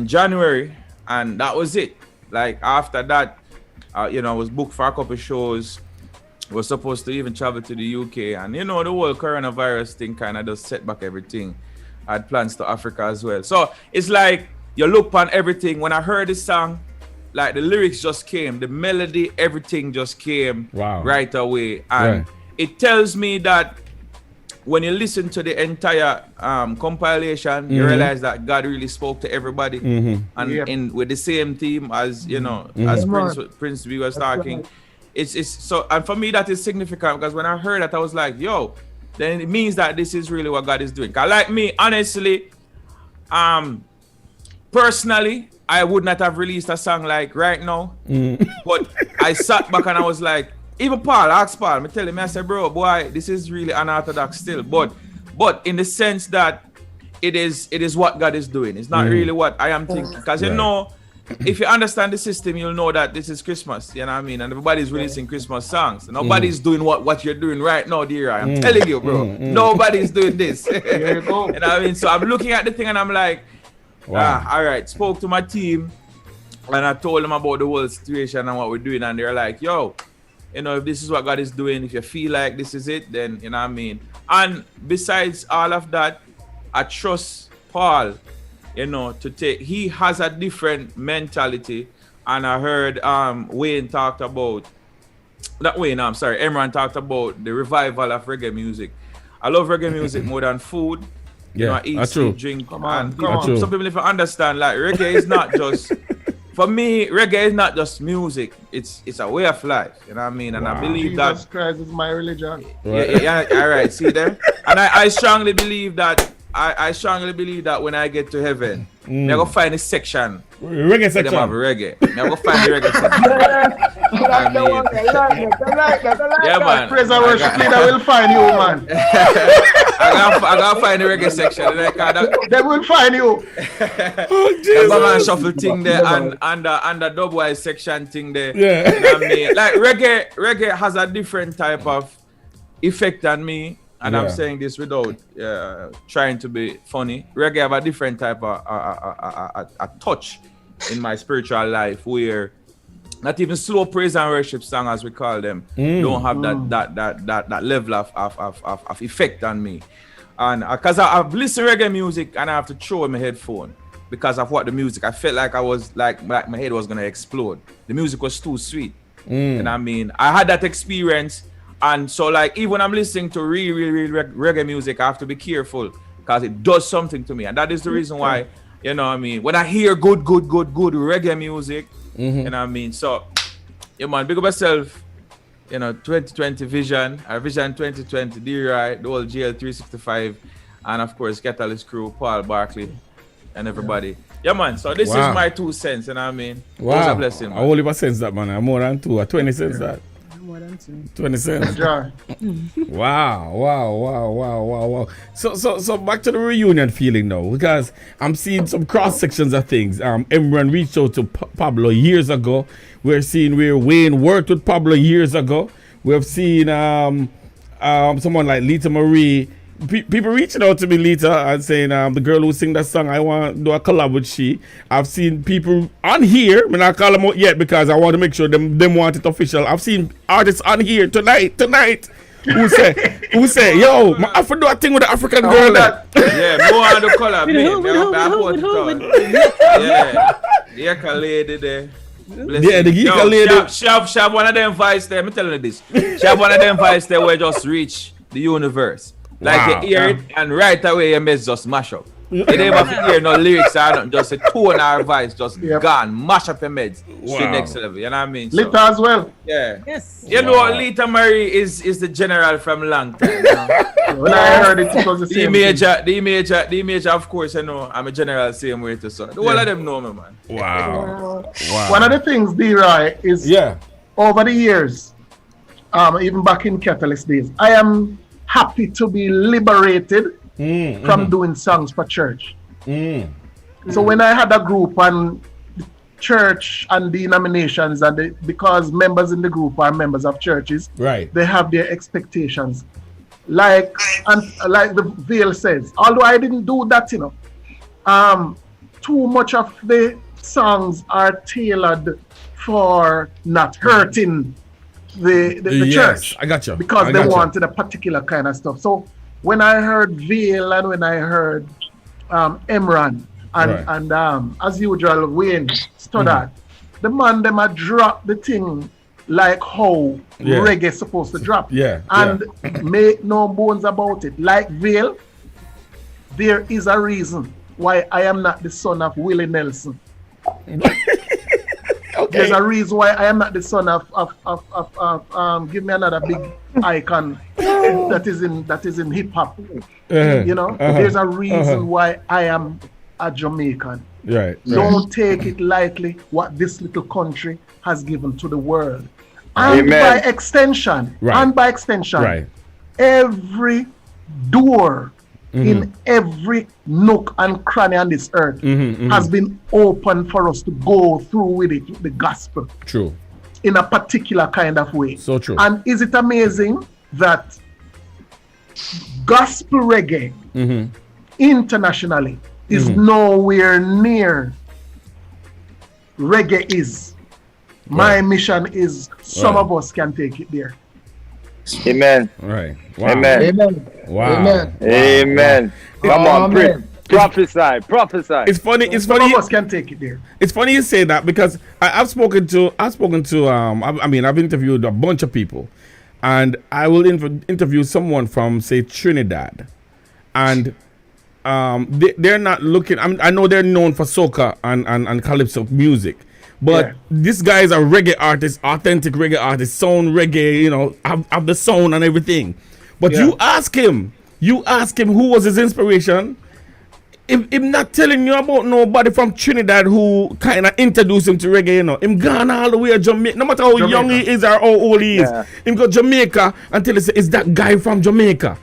January, and that was it. Like after that, you know, I was booked for a couple shows. Was supposed to even travel to the UK, and you know, the whole coronavirus thing kind of just set back everything. I had plans to Africa as well. So it's like you look on everything. When I heard this song, like the lyrics just came, the melody, everything just came right away. And it tells me that when you listen to the entire compilation, you realize that God really spoke to everybody. And with the same theme as, you know, as Prince B was talking. It's so, and for me that is significant, because when I heard that, I was like, yo, then it means that this is really what God is doing. 'Cause like me, honestly, personally, I would not have released a song like right now, but I sat back and I was like, even Paul, I asked Paul, I tell him, I said, bro, boy, this is really unorthodox still, but in the sense that it is what God is doing. It's not really what I am thinking, because you know, if you understand the system, you'll know that this is Christmas, you know what I mean? And everybody's releasing Christmas songs. Nobody's doing what you're doing right now, dear. I'm telling you, bro. Nobody's doing this. You know what I mean? So I'm looking at the thing and I'm like, all right. Spoke to my team and I told them about the whole situation and what we're doing. And they're like, yo, you know, if this is what God is doing, if you feel like this is it, then, you know what I mean? And besides all of that, I trust Paul, you know, he has a different mentality. And I heard Emran talked about the revival of reggae music. I love reggae music more than food. You know, I eat, sleep, drink. Some people if you understand, like reggae is not just for me, reggae is not just music, it's a way of life. You know what I mean? And I believe Jesus Christ is my religion. Yeah, all right, see them? And I strongly believe that when I get to heaven, I'm gonna find a section. Reggae section. I'm gonna find the reggae section. Yeah, man. Praise and worship leader will find you, man. I gotta find the reggae section. They will find you. The Batman shuffle thing there and the dubwise section thing there. Yeah. You know what I mean? Like reggae has a different type of effect on me. And I'm saying this without trying to be funny. Reggae have a different type of a touch in my spiritual life, where not even slow praise and worship song, as we call them, don't have that level of effect on me. And because I've listened to reggae music and I have to throw in my headphone because of what the music. I felt like I was like my head was gonna explode. The music was too sweet. And I mean, I had that experience. And so, like, even when I'm listening to real reggae music, I have to be careful because it does something to me. And that is the reason why, you know what I mean, when I hear good reggae music, you know what I mean? So, yeah, man, big up yourself, you know, 2020 Vision, our Vision 2020, D-Rai, the whole GL 365, and of course, Catalyst crew, Paul Barkley, and everybody. Yeah, man, so this is my 2 cents, you know what I mean? Wow. It was a blessing, man. I only cents that, man. I'm more than 2, 20 cents that. More than 2. 20 cents. Wow. So back to the reunion feeling now, because I'm seeing some cross sections of things. Emran reached out to Pablo years ago. We're seeing where Wayne worked with Pablo years ago. We've seen someone like Lita Marie. People reaching out to me, Lita, and saying the girl who sing that song, I want to do a collab with she. I've seen people on here, I'm not call them out yet because I want to make sure them want it official. I've seen artists on here tonight. Who say, yo, I have to do a thing with the African girl. Yeah, more on the color. With who? Yeah, the Eka lady there. Yeah, the Eka lady. She have one of them vibes there. I'm telling you this. She have one of them vibes there where just reach the universe. Like you hear it and right away your mess just mash up. You don't even have to hear no lyrics or nothing, just a tone or voice just gone, mash up your meds to the next level. You know what I mean? Lita as well. Yeah. Yes. You know, Lita Murray is the general from long time. You know? When I heard it was the same the image, of course, you know, I'm a general same way to son. All of them know me, man. Wow. One of the things, D-Roy, is over the years, even back in Catalyst days, I am happy to be liberated from doing songs for church. So when I had a group and church and denominations, and because members in the group are members of churches, they have their expectations. Like the veil says, although I didn't do that, you know, too much of the songs are tailored for not hurting the church. I got you. Because they wanted a particular kind of stuff. So when I heard Veil and when I heard Emran and as usual Wayne Stoddard, the man them a drop the thing like how reggae supposed to drop. And make no bones about it. Like Veil, there is a reason why I am not the son of Willie Nelson. There's a reason why I am not the son of give me another big icon that is in hip hop. You know, there's a reason why I am a Jamaican. Don't take it lightly what this little country has given to the world. And by extension, every door in every nook and cranny on this earth has been open for us to go through with it, the gospel. True. In a particular kind of way. So true. And is it amazing that gospel reggae internationally is nowhere near reggae is? My mission is some of us can take it there. Amen. Right. Wow. Amen. Amen. Wow. Amen. Amen. Come on, prophesy. It's funny. It's funny. Some of us can take it there. It's funny you say that because I've spoken to. I've interviewed a bunch of people, and I will interview someone from say Trinidad, and they're not looking. I know they're known for soca and calypso music. But this guy is a reggae artist, authentic reggae artist, sound reggae, you know, have the sound and everything. But you ask him who was his inspiration. Him not telling you about nobody from Trinidad who kind of introduced him to reggae, you know. Him gone all the way to Jamaica. No matter how young he is or how old he is. Him go Jamaica until he say, it's that guy from Jamaica.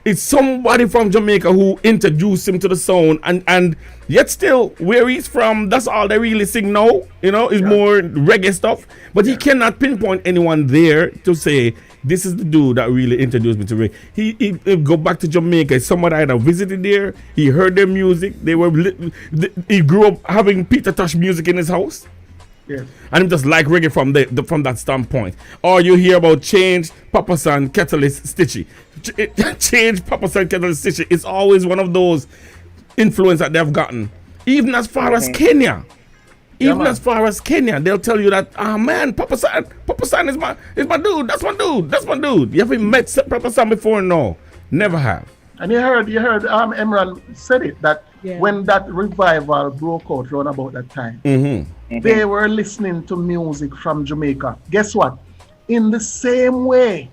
It's somebody from Jamaica who introduced him to the sound, and yet still where he's from, that's all they really sing now. You know, it's more reggae stuff. But he cannot pinpoint anyone there to say this is the dude that really introduced me to reggae. He go back to Jamaica. Somebody either visited there, he heard their music. He grew up having Peter Tosh music in his house. And him just like reggae from that standpoint. Or you hear about Change, Papa San, Catalyst, Stitchy. Change, Papa San, Catalyst, Stitchy. It's always one of those influence that they've gotten. Even as far as Kenya. As far as Kenya, they'll tell you that, man, Papa San is my dude. That's my dude. You ever met Papa San before? No, never have. And you heard Emran said it, that when that revival broke out around about that time, they were listening to music from Jamaica. Guess what? In the same way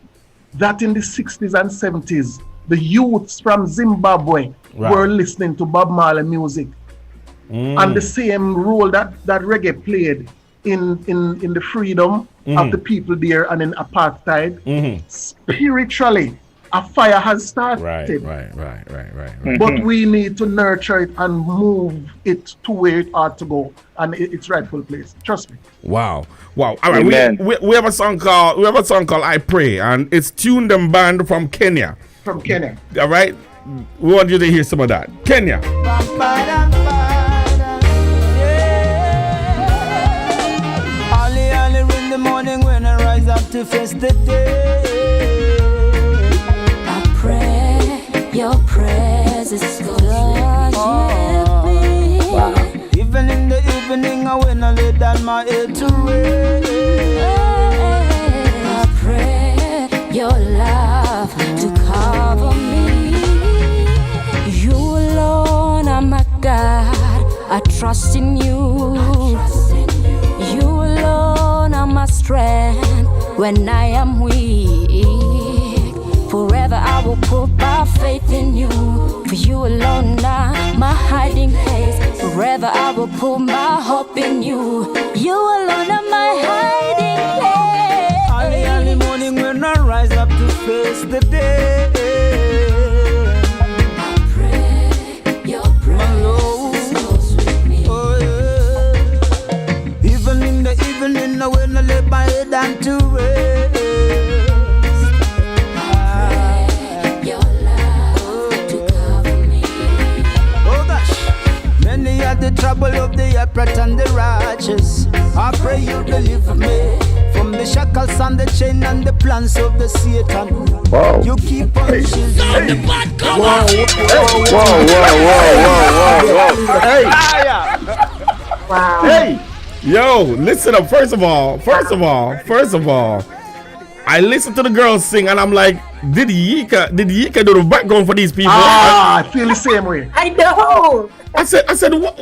that in the 60s and 70s, the youths from Zimbabwe were listening to Bob Marley music. And the same role that reggae played in the freedom of the people there and in apartheid, spiritually, a fire has started. Right. But we need to nurture it and move it to where it ought to go and its rightful place. Trust me. Wow. All right, we have a song called I Pray, and it's Tune Them Band from Kenya. All right. We want you to hear some of that. Kenya. Early in the morning when I rise up to face the day. Your presence touch me. Even in the evening, when I lay down my head to rest, I pray your love to cover me. You alone are my God. I trust in you. You alone are my strength when I am weak. Forever I will put my faith in you. For you alone now, my hiding place. Forever I will put my hope in you. You alone are my hiding place. Early morning when I rise up to face the day, I pray your presence goes with me. oh yeah. Even in the evening when I lay my head down to rest, the trouble of the upright and the righteous. I pray you deliver me from the shackles and the chain and the plans of the Satan. Wow. You keep on shielding me. Hey. Wow. Hey. Yo, listen up. First of all, I listened to the girls sing and I'm like, did Yika do the background for these people? I feel the same way. I know. I said, what?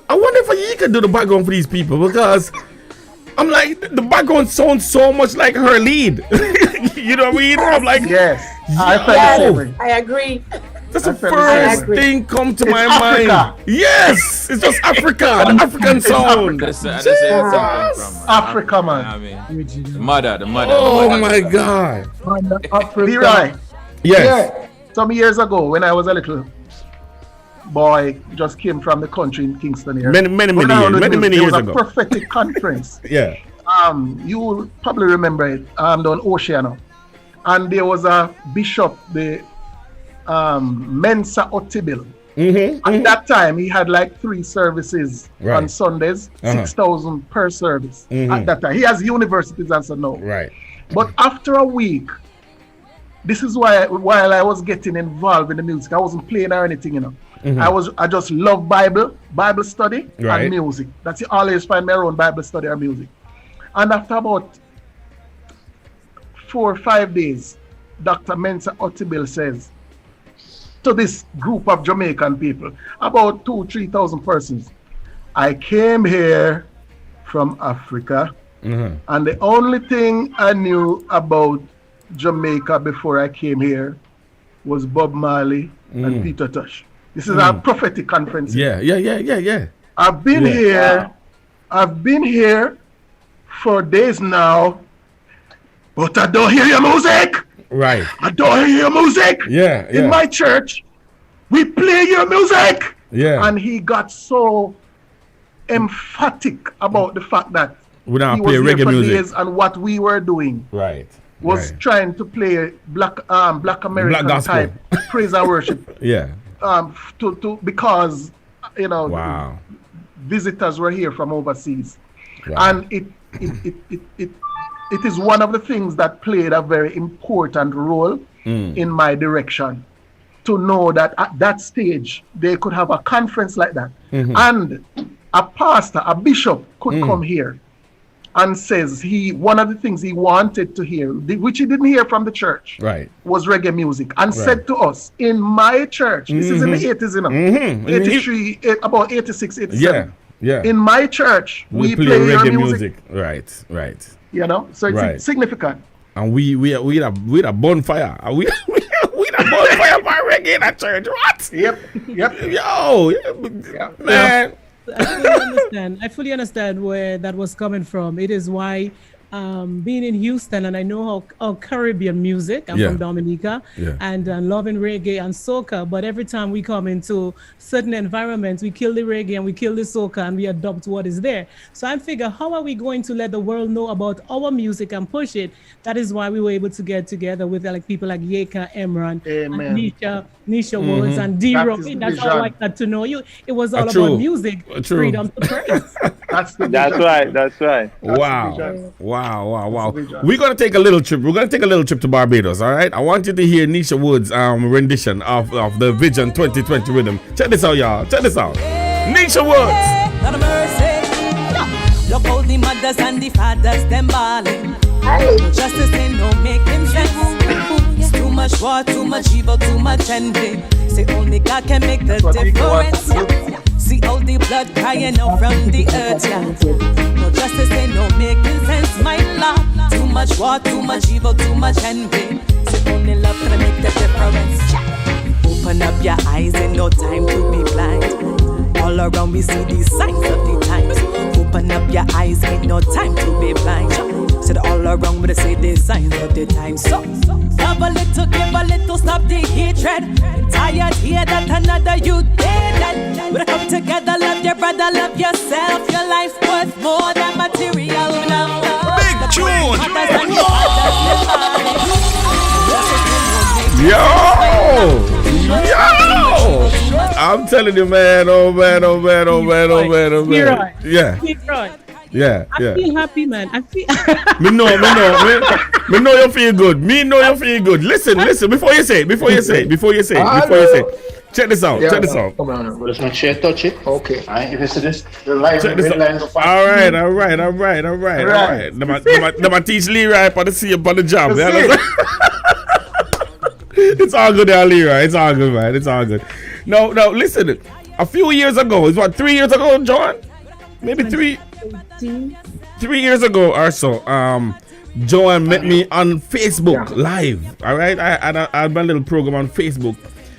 I wonder if Yika do the background for these people, because I'm like, the background sounds so much like her lead. You know what I mean? I'm like, yes, I felt the same way. I agree. That's the first thing come to my mind. Yes, it's just Africa, the African sound. Africa, man. I mean, the mother. Oh my God. Leroy. Yes. Yeah. Some years ago, when I was a little boy, just came from the country in Kingston here. Many years ago. It was a prophetic conference. Yeah. You will probably remember it. Down Oceano, and there was a bishop, the Mensa Otibil. At that time, he had like 3 services on Sundays, 6,000 per service. At that time, he has universities and so no. Right. But after a week, this is why while I was getting involved in the music, I wasn't playing or anything, you know. I just love Bible study and music. That's it. I always find my own Bible study or music. And after about 4 or 5 days, Dr. Mensa Otibil says to this group of Jamaican people, about 2,000-3,000 persons, I came here from Africa, and the only thing I knew about Jamaica before I came here was Bob Marley and Peter Tosh. This is our prophetic conference. Yeah. I've been here. I've been here for days now, but I don't hear your music. Right. I don't hear your music. Yeah. In my church, we play your music. Yeah. And he got so emphatic about the fact that we don't he play was here reggae for music. days, and what we were doing was trying to play black American type praise and worship. Yeah. Because visitors were here from overseas, and it is one of the things that played a very important role in my direction, to know that at that stage they could have a conference like that, and a pastor, a bishop could come here and says one of the things he wanted to hear, which he didn't hear from the church, was reggae music, and said to us, in my church, this is in the 80s, 83, about 86, 87. Yeah. In my church, we play reggae music. Right. You know, so it's significant. And we a bonfire. We a bonfire by reggae in a church. What? Yep. Yo, man. I fully understand where that was coming from. It is why being in Houston, and I know how Caribbean music, I'm from Dominica, and loving reggae and soca, but every time we come into certain environments, we kill the reggae and we kill the soca and we adopt what is there. So I figure, how are we going to let the world know about our music and push it? That is why we were able to get together with people like Yeka, Emran, and Nisha Woods, and D-Rock. That's how I got to know you. It was all about music, freedom to praise. That's the That's right. That's right. Wow. We're gonna take a little trip. We're gonna take a little trip to Barbados. All right. I want you to hear Nisha Woods' rendition of the Vision 2020 rhythm. Check this out, y'all. Check this out. Nisha Woods. Not a mercy. Look how the mothers and the fathers them balling. Justice ain't no making sense. It's too much war, too much evil, too much envy. Say only God can make the difference. See all the blood crying out from the earth, yeah. No justice ain't no making sense, my love. Too much war, too much evil, too much envy. Say only love can make the difference. Open up your eyes, ain't no time to be blind. All around we see these signs of the times. Open up your eyes, ain't no time to be blind. Said all around we see these signs of the times. So, love a little, give a little, stop the hatred. Tired here that another you dead. We come together, love your brother, love yourself. Your life worth more than material. Big tune. Yo! I'm telling you, man. Oh man. Yeah. I feel happy, man. I feel. Me know you feel good. Listen. Before you say. Check this out. Come on. Let's not share, touch it. Okay. Alright, this is this. The line. All right. Them teach Leroy for the see upon the job. It's all good there, Leroy. It's all good, man. It's all good. No, listen. A few years ago, it's what, 3 years ago, John? Maybe 3 years ago or so. Joanne met me on Facebook Live. All right, I had my little program on Facebook,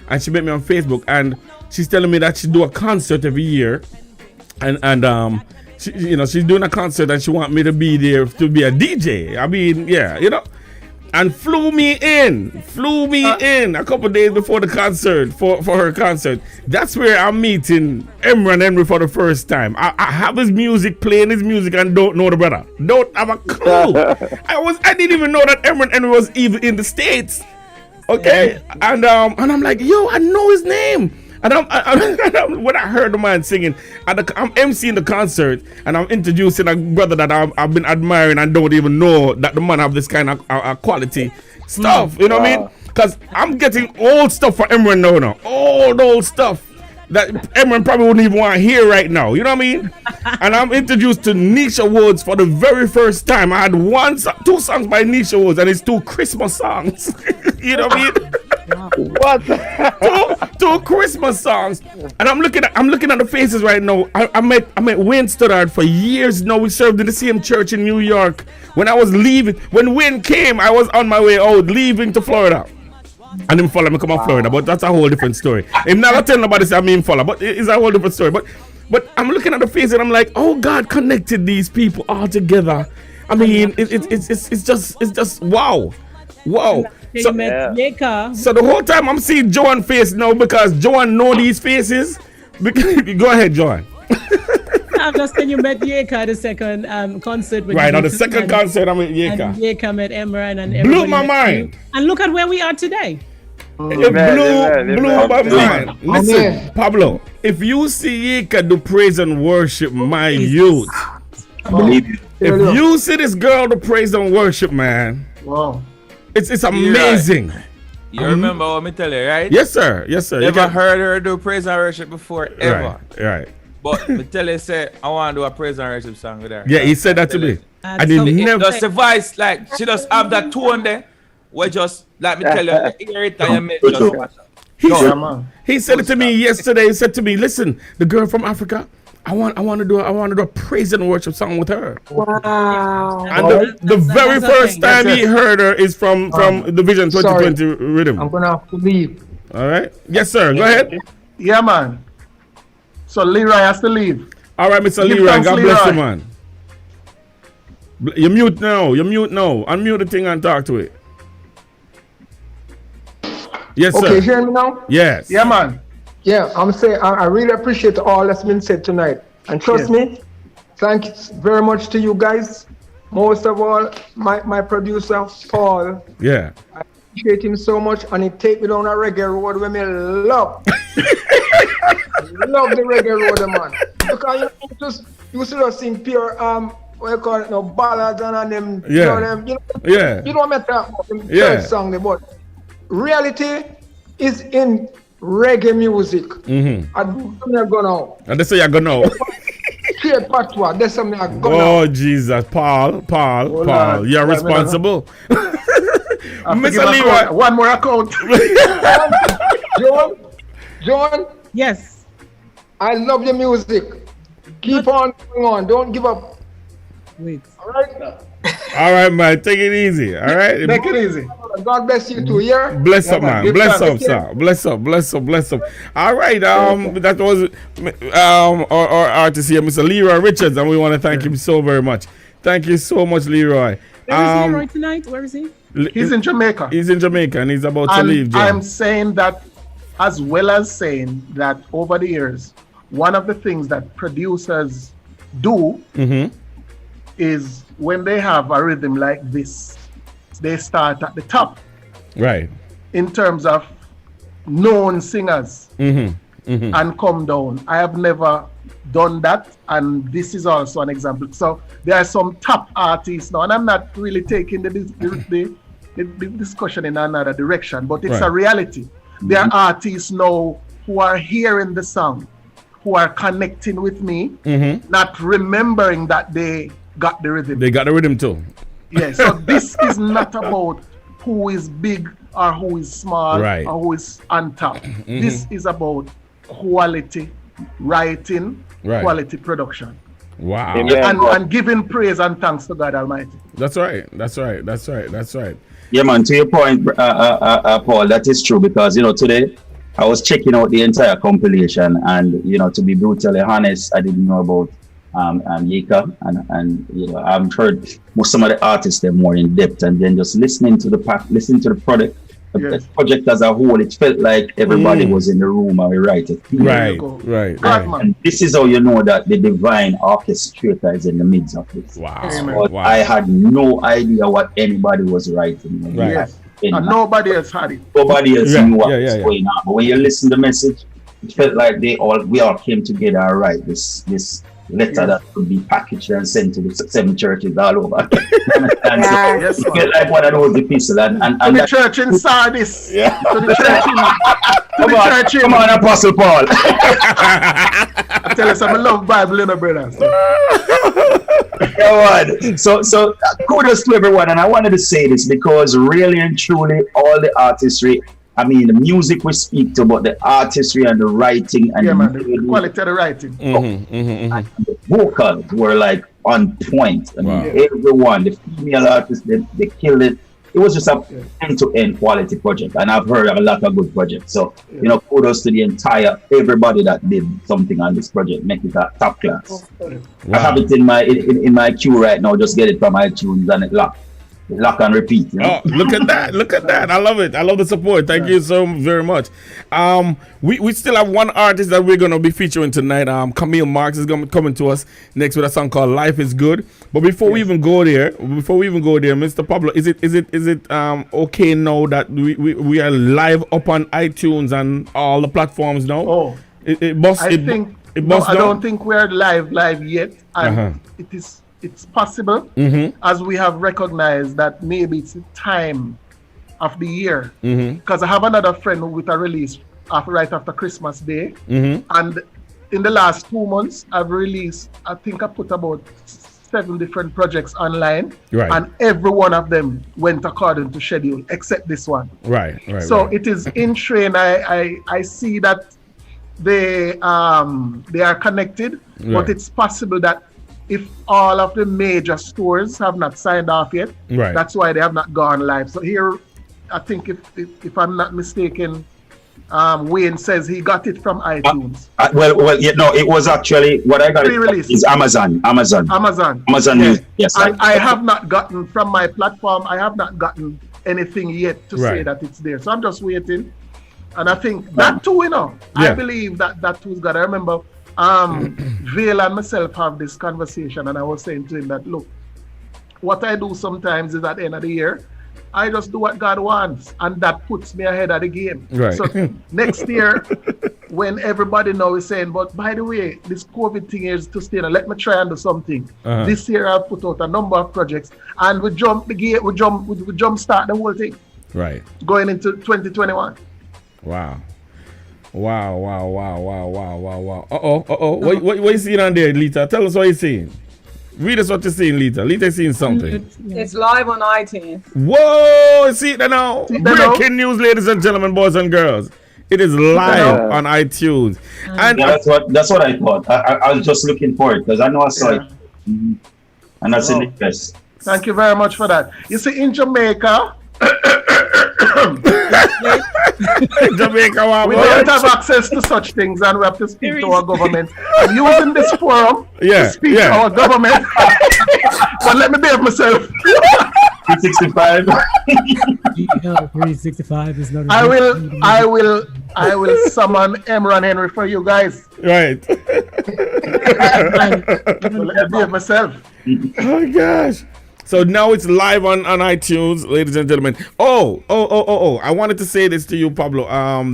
and she met me on Facebook, and she's telling me that she do a concert every year, and she, she's doing a concert, and she want me to be there to be a DJ. I mean, and flew me in a couple days before the concert for her concert. That's where I'm meeting Emran Henry for the first time. I have his music, playing his music, and don't know the brother. Don't have a clue. I didn't even know that Emran Henry was even in the States. Okay, and I'm like, yo, I know his name. And when I heard the man singing, I'm emceeing the concert, and I'm introducing a brother that I've been admiring and don't even know that the man have this kind of quality stuff. You know what I mean? Because I'm getting old stuff for Emran now. Old stuff that Emran probably wouldn't even want to hear right now. You know what I mean? And I'm introduced to Nisha Woods for the very first time. I had 2 songs by Nisha Woods, and it's 2 Christmas songs. You know what I mean? What? two Christmas songs, and I'm looking at the faces right now. I met Wayne Stoddard for years now. We served in the same church in New York. When I was leaving, when Wayne came, I was on my way out, leaving to Florida. And him follow me come on Florida, but that's a whole different story. I'm not telling nobody say I mean follow, but it's a whole different story. But I'm looking at the face and I'm like, oh, God connected these people all together. I mean, it's just wow. So the whole time I'm seeing Joanne face now because Joanne know these faces. Go ahead, Joanne. I'm just saying you met Yeka at the second concert. Right, on the second concert I met Yeka. And Yeka met Emran and blew my mind. And look at where we are today. It blew my mind. Listen, Pablo, if you see Yeka do praise and worship, my youth. I believe you. If you see this girl do praise and worship, man. Wow. It's amazing. You remember what me tell you, right? Yes, sir. Never heard her do praise and worship before, ever. Right. But me tell you, say, I want to do a praise and worship song with her. Yeah, he said that to me. I didn't never. Just the voice, like, she just have that tone there. Where just, like me tell you, hear it and you make just. He said it to me yesterday. He said to me, listen, the girl from Africa, I want to do a praise and worship song with her. Wow. And the very first time he heard her is from the Vision 2020 rhythm. I'm gonna have to leave. All right. Yes, sir. Go ahead. Yeah, man. So Leroy has to leave. All right, Mr. Leroy. God bless you, man. You mute now. Unmute the thing and talk to it. Yes, sir. Okay, hear me now? Yes. Yeah, man. Yeah, I'm saying I really appreciate all that's been said tonight. And trust me, thanks very much to you guys. Most of all, my producer, Paul. Yeah. I appreciate him so much, and he take me down a reggae road where me love. Love the reggae road, man. Because you just sing pure what you call it, no ballads and them. Yeah. You Yeah. know what I'm talking about? Them Yeah. church song, but reality is in reggae music. Mm-hmm. And that's something I go now. And that's what you're gonna know. Straight patois, that's something I go Oh now. Jesus, Paul, Lord. you're responsible. Mr. Leroy, Leroy. one more account. John. Yes. I love your music. Keep on going on. Don't give up. Wait. All right. All right, man. Take it easy. All right. Make it easy. God bless you too. Yeah. Bless up, man. Bless up, thanks. sir. Bless up. All right. That was our artist here, Mr. Leroy Richards, and we want to thank him so very much. Thank you so much, Leroy. Where is Leroy tonight? Where is he? He's in Jamaica. He's in Jamaica, and he's about to leave. John. I'm saying that, as well as saying that over the years, one of the things that producers do is when they have a rhythm like this, they start at the top. Right. In terms of known singers and come down. I have never done that, and this is also an example. So there are some top artists now, and I'm not really taking the discussion in another direction, but it's a reality. There are artists now who are hearing the song, who are connecting with me, not remembering that they got the rhythm. They got the rhythm too. Yeah, so this is not about who is big or who is small or who is on top. This is about quality writing, quality production. Wow. And giving praise and thanks to God Almighty. That's right. Yeah, man, to your point, Paul, that is true, because, today I was checking out the entire compilation, and, to be brutally honest, I didn't know about Yeka, and I've heard some of the artists they're more in depth, and then just listening to the product, the project as a whole, it felt like everybody was in the room and we write it. Right. And this is how you know that the divine orchestrator is in the midst of this. Wow. I had no idea what anybody was writing. And nobody else had it. Nobody else knew what was going on. But when you listen to the message, it felt like we all came together and write this letter that could be packaged and sent to the 7 churches all over. It felt like one of those epistles. And to the church in Sardis. To the church in Come on, Apostle Paul. I tell you something, I love Bible, brothers. So kudos to everyone, and I wanted to say this because really and truly all the artistry, the music we speak to, but the artistry and the writing and the quality of the writing. And the vocals were like on point. Everyone, the female artists, they killed it. It was just a end-to-end quality project, and I've heard a lot of good projects. So, kudos to everybody that did something on this project, make it a top class. I have it in my queue right now. Just get it from iTunes and it lock and repeat. Oh, look at that. I love it. I love the support. Thank you so very much. We still have one artist that we're going to be featuring tonight. Camille Marks is coming to us next with a song called Life is Good. But before we even go there, Mr. Pablo, is it okay now that we are live up on iTunes and all the platforms now? I don't think we're live yet, and it's possible, as we have recognized that maybe it's the time of the year. Because I have another friend with a release right after Christmas Day, and in the last 2 months I've released, I think I put about 7 different projects online, and every one of them went according to schedule except this one. So it is in train. I see that they are connected, but it's possible that if all of the major stores have not signed off yet, that's why they have not gone live. So here, I think if I'm not mistaken, Wayne says he got it from iTunes. It was actually what I got. It is Amazon. Yes. And I have not gotten from my platform. I have not gotten anything yet to say that it's there. So I'm just waiting, and I think that too. I believe that too's got. I remember. Vale and myself have this conversation, and I was saying to him that, look, what I do sometimes is at the end of the year, I just do what God wants, and that puts me ahead of the game. So next year, when everybody now is saying, but by the way, this COVID thing is to stay. Let me try and do something. This year I've put out a number of projects, and we jump start the whole thing. Right. Going into 2021. Wow. What you seeing on there, Lita? Tell us what you're seeing. Read us what you're seeing, Lita. Lita's seeing something. It's live on iTunes. Whoa! See it now. Breaking news, ladies and gentlemen, boys and girls. It is live on iTunes. And that's what I thought. I was just looking for it because I know I saw it. And that's in the press. Thank you very much for that. You see, in Jamaica, we don't have access to such things, and we have to speak to our government. I'm using this forum to speak to our government. But let me behave myself. 365. 365 is not. I will summon Emran Henry for you guys. Right. So let me behave myself. Oh gosh. So now it's live on iTunes, ladies and gentlemen. Oh! I wanted to say this to you, Pablo.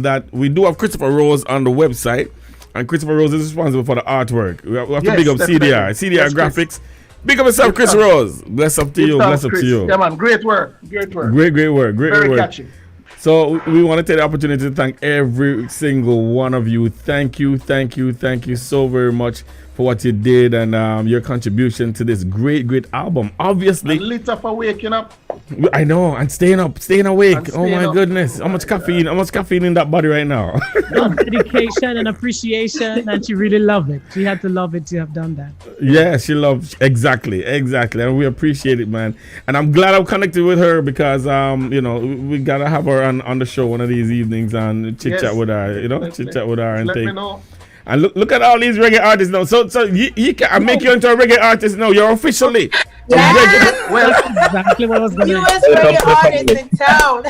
That we do have Christopher Rose on the website, and Christopher Rose is responsible for the artwork. We have to big up CDR Graphics. Chris. Big up yourself, Chris Rose. Bless up to you. Bless up to you. Yeah, man. Great work. Great work. Very catchy. So we want to take the opportunity to thank every single one of you. Thank you so very much for what you did and your contribution to this great album. Obviously, and Lita for waking up. I know, and staying awake. Oh my goodness, how much caffeine in that body right now? Dedication and appreciation, and she really loved it. She had to love it to have done that. Yeah, she loved exactly, and we appreciate it, man. And I'm glad I'm connected with her because we gotta have her on the show one of these evenings and chit chat with her, and let things. Me know. And look at all these reggae artists now. So you can make you into a reggae artist now. You're officially well, exactly what I was going to Newest reggae artist in town.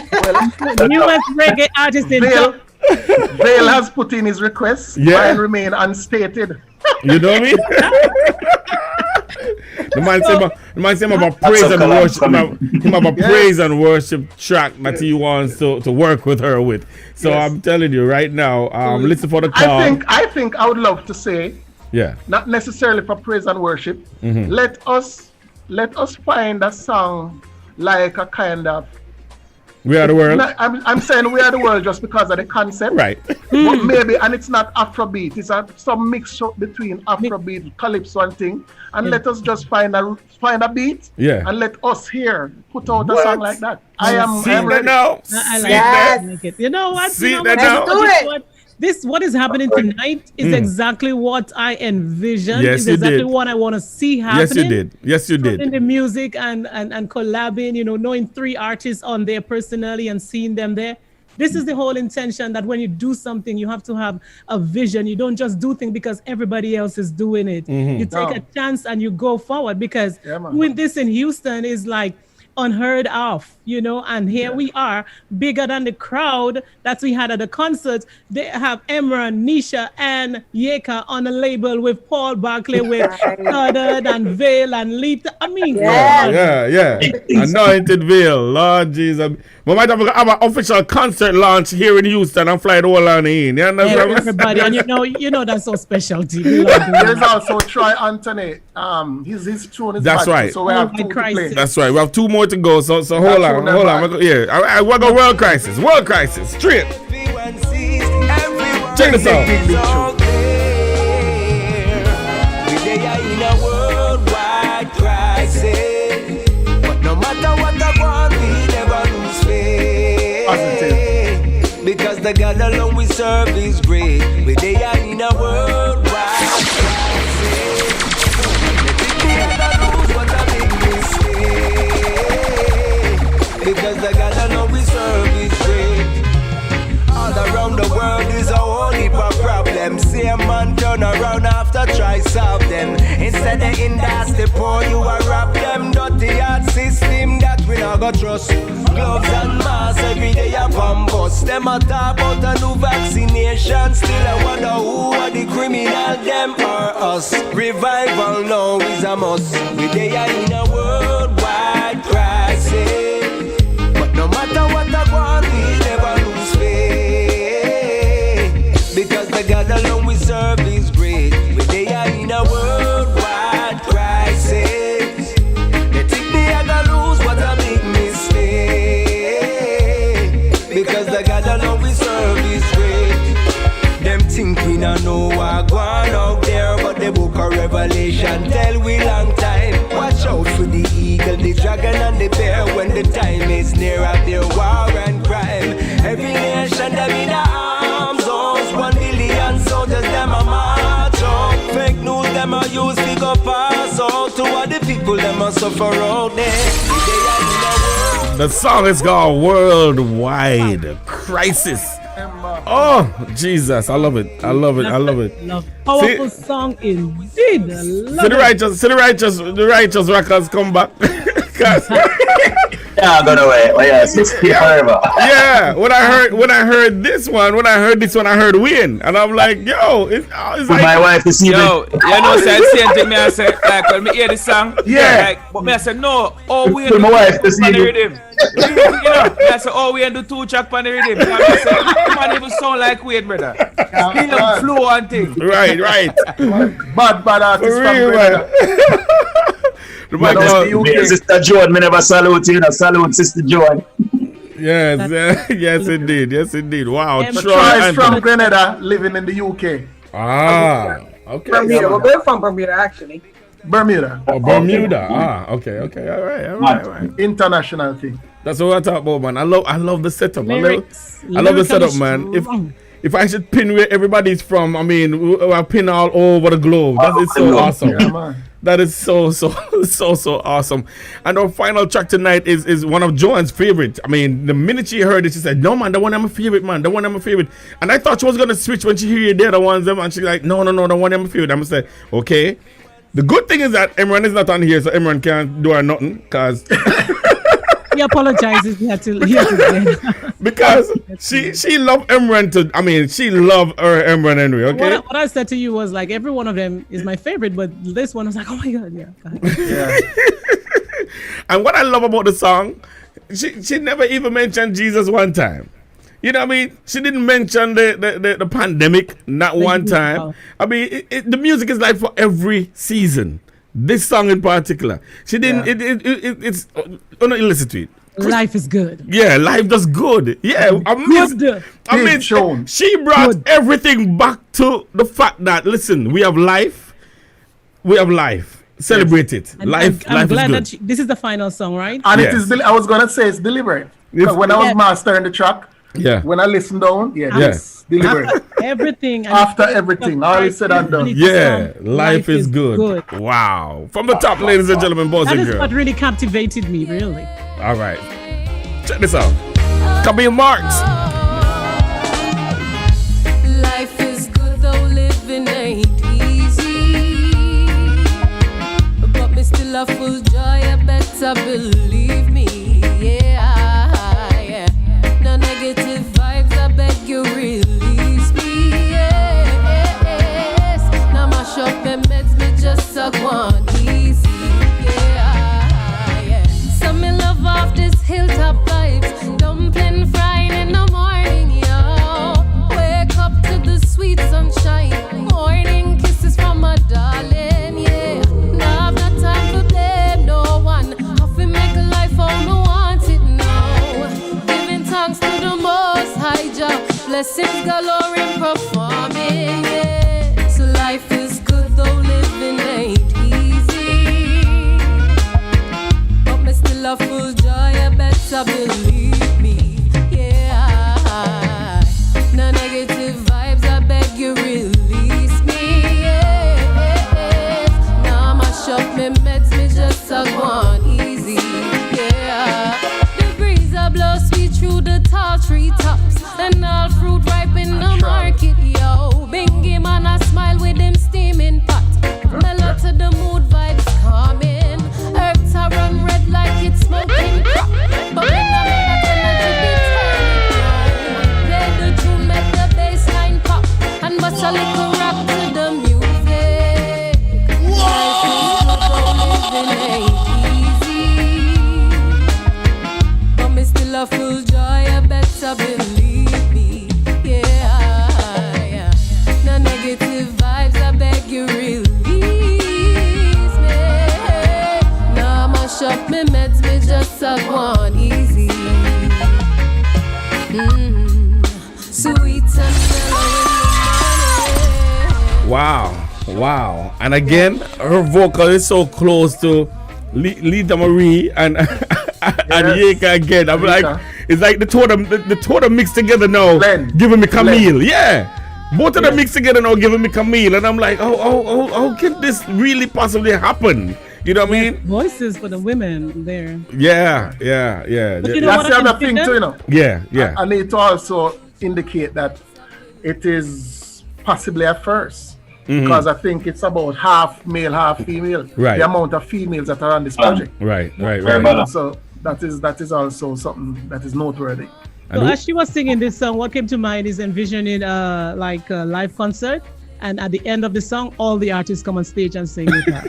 Newest reggae artist in town. Vale has put in his request. Mine remain unstated. You know me? The man say about praise and worship. Him about praise and worship track that he wants to work with her with. So I'm telling you right now, listen for the call. I think I would love to say, not necessarily for praise and worship. Let us find a song like a kind of We Are the World. I'm saying We Are the World just because of the concept. Right. But maybe, and it's not Afrobeat, it's some mixture between Afrobeat, Calypso and thing. And let us just find a beat. Yeah. And let us here put out a song like that. I am ready. Now. I like it. You know what? What is happening tonight is exactly what I envisioned. Yes, it's exactly what I want to see happening. Yes, you did. In the music and collabing, knowing 3 artists on there personally and seeing them there. This is the whole intention, that when you do something, you have to have a vision. You don't just do things because everybody else is doing it. You take a chance and you go forward, because doing this in Houston is like unheard of, and here we are, bigger than the crowd that we had at the concert. They have Emran, Nisha, and Yeka on the label with Paul Barkley, with Studdard and Vale and Lita. I mean, Anointed Vale, Lord Jesus. We might have an official concert launch here in Houston and fly the whole line in. You understand? Everybody, and you know that's so specialty. There's also Troy Anthony. His tune is that's right. So we have 2 to play. That's right. We have 2 more to go. So hold on. Yeah, I want to go World Crisis, straight. Check this out. We are in a worldwide crisis, but no matter what I want, we never lose faith. Because the God alone we serve is great. We are in a worldwide crisis. Because the God alone we serve is great. All around the world is a whole heap of problems. Same man turn around after try solve them. Instead of industry poor, you a rob them. Dirty art system that we not go trust. Gloves and masks every day a bust. Them a talk about a new vaccination. Still I wonder who are the criminal, them or us. Revival now is a must. We they are in a worldwide crisis. No matter what I want, we never lose faith. Because the Revelation tell we long time. Watch out for the eagle, the dragon and the bear. When the time is near of their war and crime. Every nation them in the arms zones. 1 billion soldiers them a march out. Fake news them a use to go pass out. To all the people them a suffer out there. The song is called Worldwide Crisis. Oh, Jesus. I love it. I love it. I love it. Powerful song indeed. I love the righteous rockers come back. Yeah, go away. Oh yeah, 60 forever. Yeah, when I heard this one, I heard Win, and I'm like, yo, it's like my wife is even. Yo, you know, say same thing. Me I say, like when me hear the song, yeah, like, but me I say no. Oh, we my wife is on the even. rhythm. You know, me I say, oh, we do 2 track on the rhythm. And I say, man, even sound like Wade, brother. Still flow and thing. Right. Bad artist from Canada. Sister Joan, me never salute you. Salute Sister Joan. Yes, indeed. Wow, Troy from Grenada, living in the UK. Okay. Bermuda. Well, we're from Bermuda, actually. Bermuda. Oh, Bermuda. Okay. All right. International thing. That's what I talk about, man. I love the setup. Lyrics. I love the setup, man. If I should pin where everybody's from, I mean, I pin all over the globe. That is so awesome. Yeah, man. That is so awesome. And our final track tonight is one of Joanne's favorite. I mean, the minute she heard it, she said, "No, man, the one I'm a favorite, man. The one I'm a favorite." And I thought she was gonna switch when she heard the other ones, and she's like, "No, the one I'm a favorite." I'm gonna say, "Okay." The good thing is that Emran is not on here, so Emran can't do her nothing, cause He apologizes. He had to because she loved Emran to. I mean, she loved her Emran anyway. Okay. What I said to you was like every one of them is my favorite, but this one was like, oh my god, yeah. And what I love about the song, she never even mentioned Jesus one time. You know what I mean? She didn't mention the pandemic not one time. I mean, the music is like for every season. This song in particular, she didn't. It's listen to it. Life is good. Yeah, life does good. Yeah, I mean, she brought everything back to the fact that listen, we have life. Celebrate it. Life I'm glad is good. that this is the final song, right? And it is. I was gonna say it's deliberate. Because when I was mastering the track, when I listened down, it's deliberate. Everything. After everything, all is said and done. Yeah, life is good. Wow. From the top, ladies and gentlemen, boys and girls. That is what really captivated me, really. All right. Check this out. Camille Marks. Life is good though living ain't easy, but me still a full joy, I better believe me. Yeah. No negative vibes, I beg you release me. Yes. Now mash up my meds, me just suck one easy. Yeah. So me love off this hilltop vibes, dumpling frying in the morning, yo. Wake up to the sweet sunshine, morning kisses from my darling, yeah. Now I've got time to blame no one, I feel make life how me want it now. Giving thanks to the Most High Jah, blessings galore in performing, yeah. So life is good though living ain't easy, but me still a full joy, I better believe me, yeah. No negative vibes, I beg you release me, yes. Now mash up me meds, me just suck one easy, yeah. The breeze a blow sweet through the tall treetops, and all fruit ripe in the market, yo. Bingy man a smile with them steaming pot, mellow to the mood vibes coming. Herbs are run red like it's smoking crop, but when I'm in that energy, they turn it down. Play the tune, make the bass line pop, and bust a little rock to the music. Life is good, though living ain't easy, but me still a full joy, I better believe me, yeah. No negative vibes, I beg you release me. Now mash up me meds, me just suck one easy. Sweet and mellow in the morning. Wow. Wow. And again, her vocal is so close to Lita Marie and Yeka again. I'm like, it's like the two of them mixed together now, giving me Camille. Yeah. Both of them mixed together now, giving me Camille. And I'm like, how can this really possibly happen? You know what I mean? Voices for the women there. Yeah. But you know That's the other thing too, you know. Yeah. And it also indicate that it is possibly a first. Because I think it's about half male, half female. Right. The amount of females that are on this project. Right. So that is also something that is noteworthy. So as she was singing this song, what came to mind is envisioning like a live concert, and at the end of the song, all the artists come on stage and sing with her.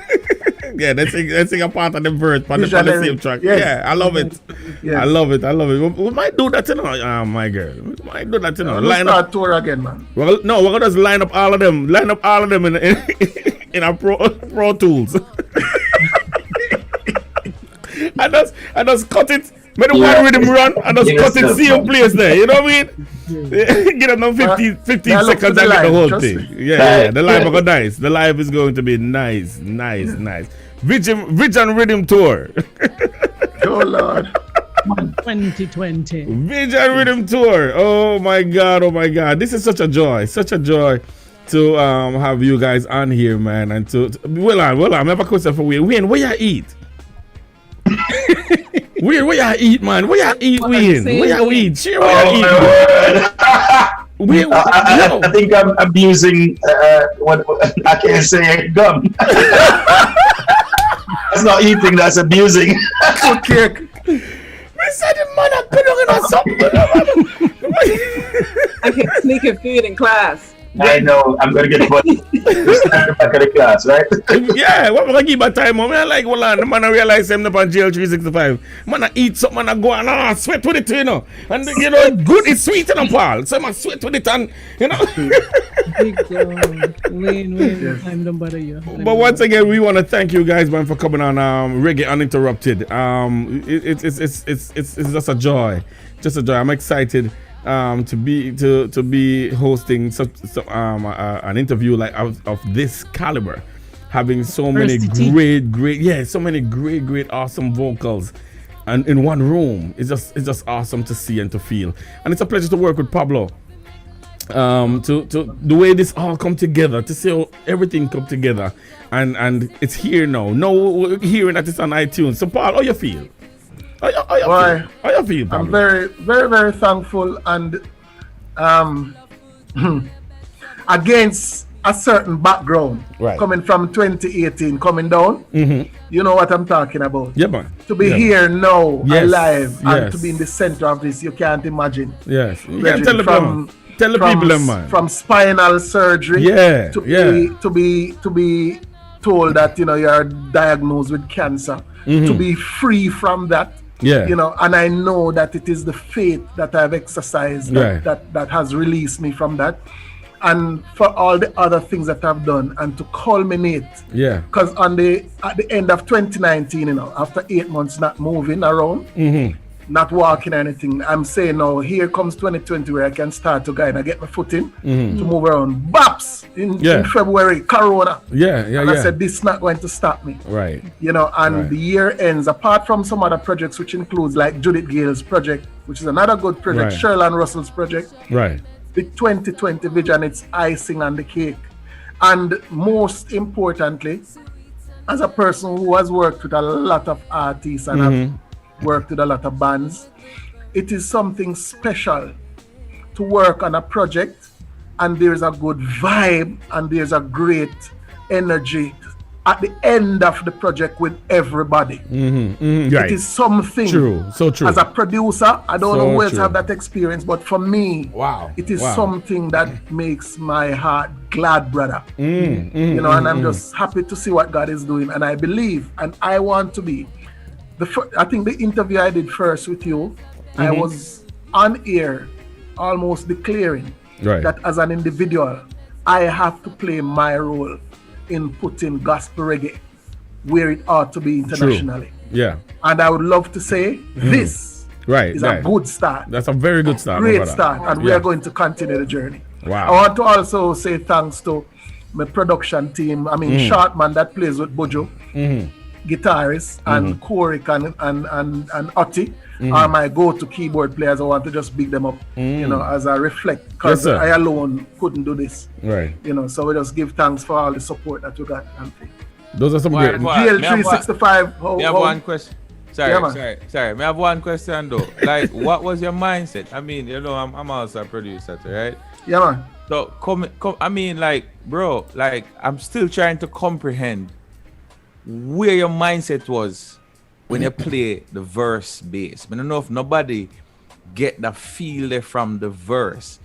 Yeah, they sing a part of the verse on the same track. Yes. Yeah, I love it. Yes. I love it. We might do that, you know. My girl. We might do that, you know. Let's start tour again, man. Well, no, we're gonna just line up all of them in our pro tools. I just cut it. Make the one rhythm run and just cut it same place there. You know what I mean? Get them 15 seconds and get the whole thing. Yeah. The live will go nice. The live is going to be nice. Vision Rhythm Tour. Oh Lord. 2020. Vision Rhythm Tour. Oh my God. This is such a joy to have you guys on here, man. And well, I have a question for Wayne. Where you eat? Where you eat, man? Where you eat, Wayne? Where you eat? Share where you eat. I think I'm abusing what I can't say gum. That's not eating, that's abusing. Okay. I said the man I can sneak a food in class. I know, I'm gonna get funny. Just back of the class, right? Yeah, what am I give my time on? I like, well, the man I realize him up on jail 365. Man, I eat something and I go and sweat with it, you know. And you know, good, it's sweet, you know, Paul. So I sweat with it and, you know. Wayne, time don't bother you. But once again, we want to thank you guys, man, for coming on Reggae Uninterrupted. It's just a joy. I'm excited. To be hosting such an interview like of this caliber, having so many great awesome vocals, and in one room, it's just awesome to see and to feel, and it's a pleasure to work with Pablo. To the way this all come together, to see how everything come together, and it's here now. No hearing that it's on iTunes. So Paul, how you feel? How you feel, Pablo? I'm very, very, very thankful, and against a certain background, coming from 2018, coming down, you know what I'm talking about. Yeah, man. To be here now, alive, and to be in the center of this, you can't imagine. Yes, you can tell the people, man. From spinal surgery, to be told that you're diagnosed with cancer, to be free from that. Yeah. And I know that it is the faith that I've exercised that has released me from that, and for all the other things that I've done, and to culminate. Yeah. Because at the end of 2019, after 8 months not moving around, not walking or anything, I'm saying now, here comes 2020 where I can start to guide. I get my foot in to move around. Baps in February, Corona. And I said, this is not going to stop me. Right. And the year ends, apart from some other projects, which includes like Judith Gale's project, which is another good project, Sherlan Russell's project. Right. The 2020 vision, it's icing on the cake. And most importantly, as a person who has worked with a lot of artists and have worked with a lot of bands, it is something special to work on a project and there's a good vibe and there's a great energy at the end of the project with everybody. It is something. So true. As a producer, I don't know who else have that experience, but for me, it is something that makes my heart glad, brother. And I'm just happy to see what God is doing, and I believe, and I want to be. I think the interview I did first with you, I was on air almost declaring that as an individual, I have to play my role in putting gospel reggae where it ought to be internationally. Yeah. And I would love to say this is a good start. That's a very good start. Great start. And we are going to continue the journey. Wow. I want to also say thanks to my production team. I mean, Shortman that plays with Bojo, guitarist, and Korik and Otti are my go-to keyboard players. I want to just big them up, you know, as I reflect, because I alone couldn't do this. Right. You know, so we just give thanks for all the support that you got. Those are some great. GL365. I have one question. Sorry. I have one question though. Like, what was your mindset? I mean, you know, I'm also a producer, right? Yeah, man. So I mean, like, bro, like, I'm still trying to comprehend where your mindset was when you play the verse bass. I don't know if nobody get the feel there from the verse.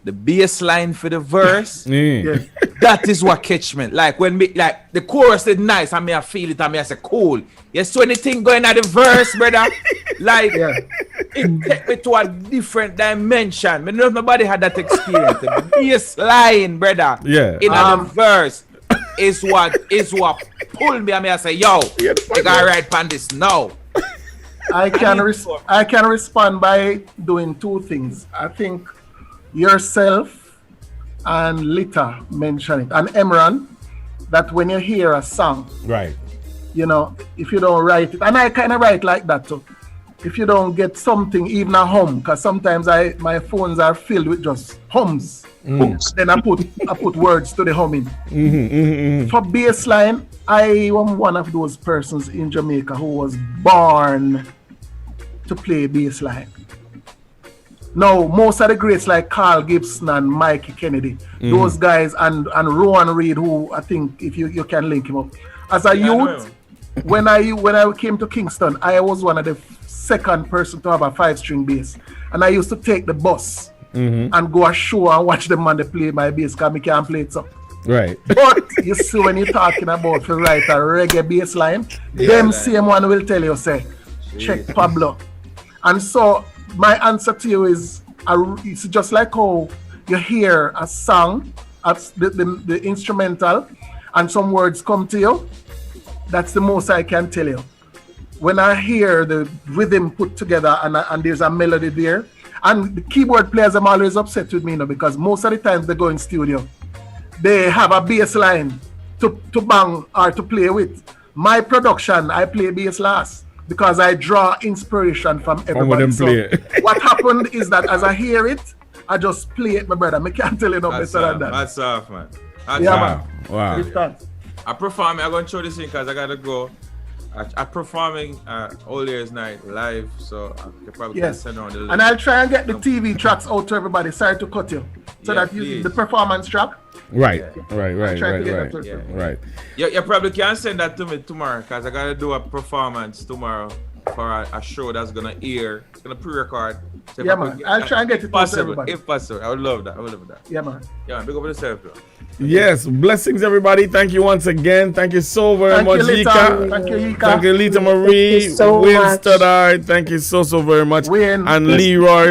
The bass line for the verse, that is what catch me. Like when me, like the chorus is nice, I mean I feel it, I mean I say cool. You saw anything going at the verse, brother? Like it take me to a different dimension. I don't know if nobody had that experience. The bass line, brother, in the verse is what pulled me. I mean I say, yo, you gotta write on this now. I can respond by doing two things. I think yourself and Lita mention it, and Emran, that when you hear a song, right, you know, if you don't write it, and I kind of write like that too, if you don't get something, even a hum, because sometimes my phones are filled with just hums, then I put words to the humming. For bassline, I am one of those persons in Jamaica who was born to play bassline. Now, most of the greats like Carl Gibson and Mikey Kennedy, those guys, and Rowan Reed, who I think if you can link him up. As a youth, when I came to Kingston, I was one of the second person to have a 5-string bass, and I used to take the bus and go ashore and watch them man they play my bass because I can't play it so. Right. But you see, when you're talking about to write a reggae bass line, them same one will tell you, say, check Pablo. And so my answer to you is, it's just like how you hear a song, the instrumental, and some words come to you. That's the most I can tell you. When I hear the rhythm put together and there's a melody there, and the keyboard players are always upset with me, you know, because most of the times they go in studio, they have a bass line to bang or to play with. My production, I play bass last, because I draw inspiration from everybody. So what happened is that as I hear it, I just play it, my brother. I can't tell you no better than that. That's off, man. Man. Wow. I perform. I'm going to show this in because I got to go. I'm performing All Year's Night live, so I probably can send on the link. And I'll try and get the TV tracks out to everybody. Sorry to cut you. So that you the performance track. Right. You probably can send that to me tomorrow because I gotta do a performance tomorrow for a show that's gonna air. It's gonna pre-record. So man. I'll try and get it to everybody. If possible. I would love that. Yeah, man. Big up yourself, bro. Yes, blessings everybody. Thank you once again. Thank you so very much, Yika. Thank you, Yika. Thank you, Lita Marie. Wayne Stoddard. Thank you so very much. Wayne. And Leroy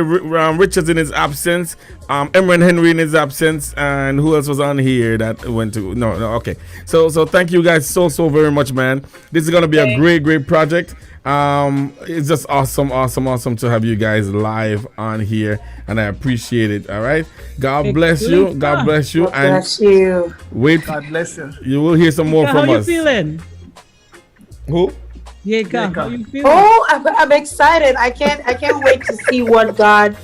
Richards in his absence. Emran Henry in his absence. And who else was on here that went to? No, okay. So thank you guys so very much, man. This is gonna be a great project. It's just awesome to have you guys live on here, and I appreciate it. All right, God bless you. God bless you. God bless you. Wait, God bless you. You will hear some more from us. How you feeling? Who? Yeka, how you feeling? Oh, I'm excited. I can't wait to see what God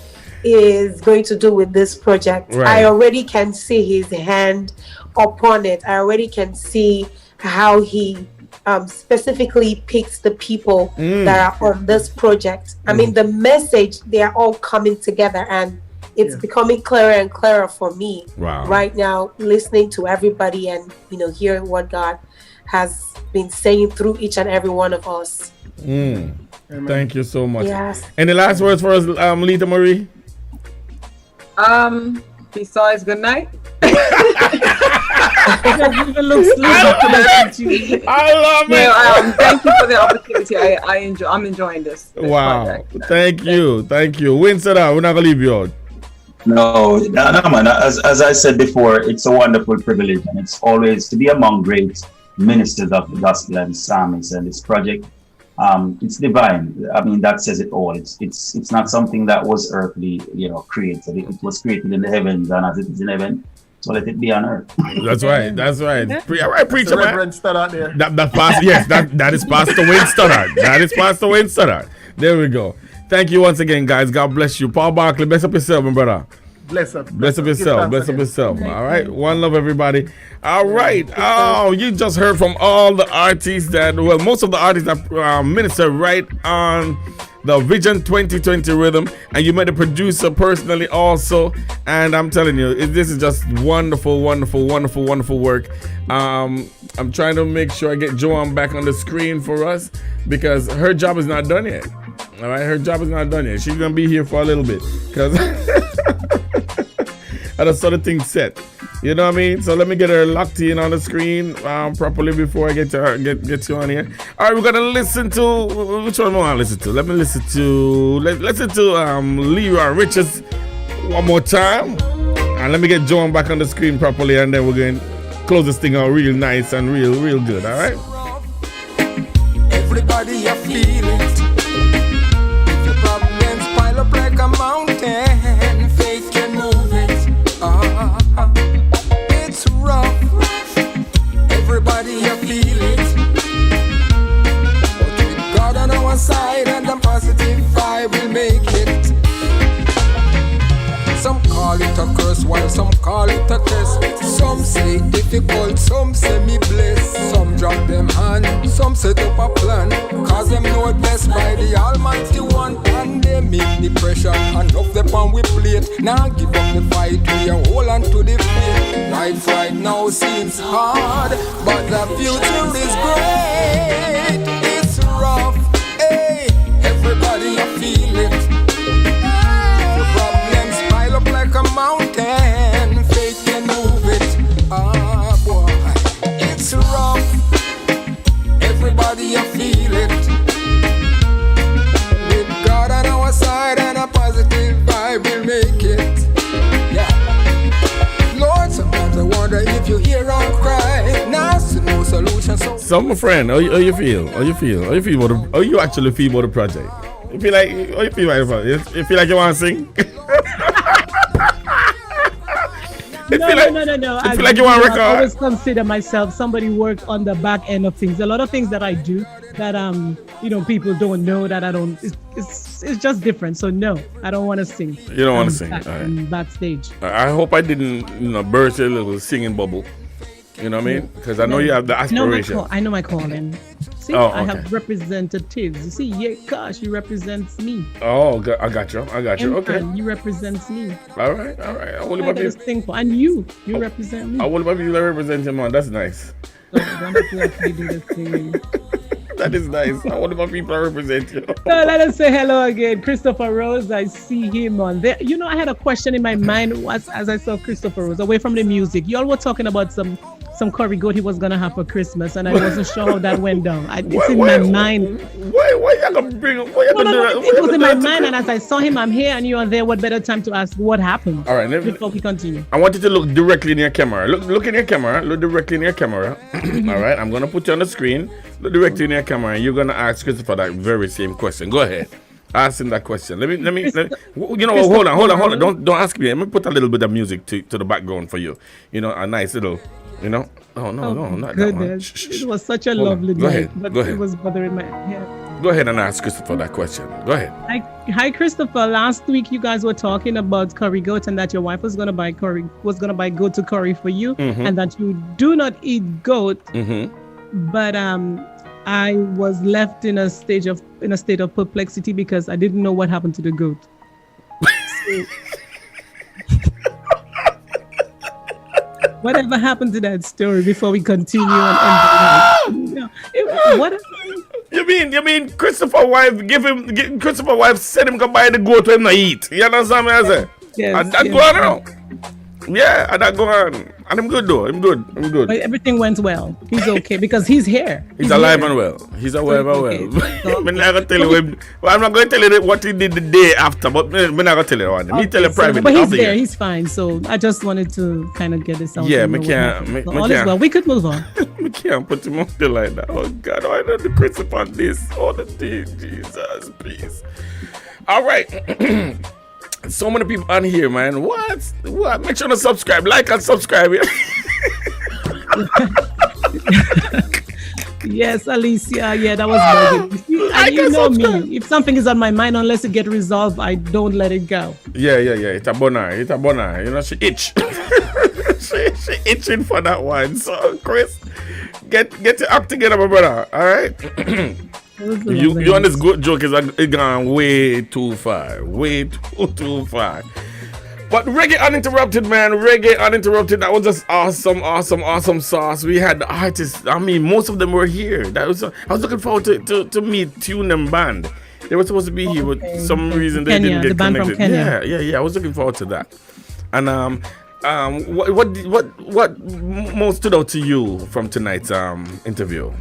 is going to do with this project. Right. I already can see His hand upon it. I already can see how He specifically picks the people that are on this project. I mean, the message, they are all coming together, and it's becoming clearer and clearer for me right now, listening to everybody and, you know, hearing what God has been saying through each and every one of us. Thank you so much. Yes. Any last words for us, Lita Marie? Besides, good night. I love it. Thank you for the opportunity. I'm enjoying this Wow. project. Thank you. Winston, we're not gonna leave you out. No, man. As I said before, it's a wonderful privilege, and it's always to be among great ministers of the gospel and psalmists. And this project, it's divine. I mean, that says it all. It's not something that was earthly, created. It was created in the heavens, and as it is in heaven, So let it be on earth. That's right. That's right. All right, preacher man. Reverend Stoddard there. That is Pastor Wayne Stoddard. That is Pastor Wayne Stoddard. There we go. Thank you once again, guys. God bless you. Paul bless up yourself, my brother. Bless up. Bless up yourself. Bless up yourself. All right. One love, everybody. All right. Oh, you just heard from all the artists most of the artists that minister right on the Vision 2020 rhythm, and you met the producer personally also. And I'm telling you, this is just wonderful, wonderful, wonderful, wonderful work. I'm trying to make sure I get Joanne back on the screen for us because her job is not done yet. All right, her job is not done yet. She's gonna be here for a little bit because I just saw the thing set. You know what I mean? So let me get her locked in on the screen properly before I get to her, get you on here. All right, we're gonna listen to which one do I want to listen to? Let me listen to Leroy Richards one more time, and let me get Joan back on the screen properly, and then we're going to close this thing out real nice and real good. All right. Everybody, you feel it. If your problems pile up like a mountain, faith can move it. It's rough. Everybody, you feel it. But with God on our side and a positive vibe, we'll make it. Some call it a curse while some call it a test. Some say difficult, some say me blessed. Some drop them hand, some set up a plan. Cause them know it best by the Almighty One. Pandemic, depression, enough the pan we plate. Now give up the fight, we are hold on to the faith. Life right now seems hard, but the future is great. It's rough, hey, everybody you feel it. Up like a mountain, faith can move it. Ah, boy, it's rough. Everybody, you feel it. With God on our side and a positive vibe, we'll make it. Yeah. Lord, sometimes I wonder if you hear our cry. Now, no solution. So, my friend, how you feel? How you feel actually feel about the project? You feel like you feel like you want to sing? No. I feel like you want to record. I always consider myself somebody who works on the back end of things. A lot of things that I do that people don't know that I don't. It's just different. So no, I don't want to sing. You don't want to sing. All right. Backstage. I hope I didn't burst your little singing bubble. You know what I mean? Because I know you have the aspiration. I know my calling. See, okay. I have representatives. You see, yeah, gosh, you represents me. Oh, I got you. Okay. You represents me. All right. I will and you represent me. I will love you to represent him, man. That's nice. So don't have to do this thing. That is nice. I want my people to represent you. So let us say hello again. Christopher Rose, I see him on there. You know, I had a question in my mind as I saw Christopher Rose, away from the music. You all were talking about some curry goat he was going to have for Christmas, and I wasn't sure how that went down. It's in my mind. Why you going to bring up? It was in my mind, and as I saw him, I'm here, and you are there. What better time to ask what happened? All right, before we continue. I want you to look directly in your camera. Look in your camera. Look directly in your camera. All right, I'm going to put you on the screen. Look directly in your camera, and you're going to ask Christopher that very same question. Go ahead. Ask him that question. Let me hold on. Don't ask me. Let me put a little bit of music to the background for you. You know, a nice little, no, not goodness. That one. It was such a lovely night, Go ahead. It was bothering my head. Go ahead and ask Christopher that question. Go ahead. Hi, Christopher. Last week you guys were talking about curry goat and that your wife was gonna buy goat to curry for you, and that you do not eat goat. But I was left in a state of perplexity because I didn't know what happened to the goat. Whatever happened to that story before we continue on? What? You mean Christopher wife said him go buy the goat when I eat. You understand me? I say? Yes. And that go on now. Yeah, and that go on. And I'm good though. I'm good. But everything went well. He's okay because he's here. He's alive and well. He's alive and well. I'm not gonna tell you. I'm not going to tell you what he did the day after, but I'm not gonna tell you one. Me tell you privately. But he's there. He's fine. So I just wanted to kind of get this out. Yeah, me can't. All is well. We could move on. We can't put him on the line now. Oh God, I know the Christopher on this. All the things, Jesus, please. All right. So many people on here, man. What? Make sure to subscribe, like and subscribe. Yes, Alicia. Yeah, that was bugging. You know me. If something is on my mind, unless it get resolved, I don't let it go. Yeah. It's a boner. You know, she itch. she itching for that one. So, Chris, get your act together, my brother. All right. You on this good joke is gone way too far. Way too far. But Reggae Uninterrupted, man. Reggae Uninterrupted. That was just awesome sauce. We had the artists. I mean, most of them were here. I was looking forward to meet Tune and Band. They were supposed to be here, but some reason they didn't get the band connected. From Kenya. Yeah. I was looking forward to that. And what most stood out to you from tonight's interview?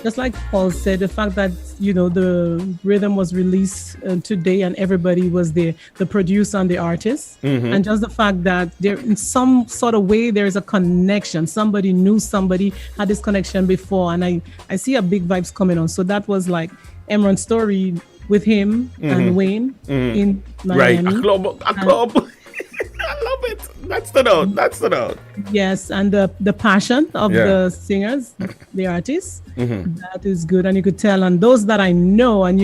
Just like Paul said, the fact that, the rhythm was released today and everybody was there, the producer and the artist. Mm-hmm. And just the fact that there, in some sort of way, there's a connection. Somebody knew somebody had this connection before. And I see a big vibes coming on. So that was like Emron's story with him and Wayne in Miami. Right, a club. I love it. That's the note. Yes, and the passion of the singers, the artists, that is good. And you could tell, and those that I know, and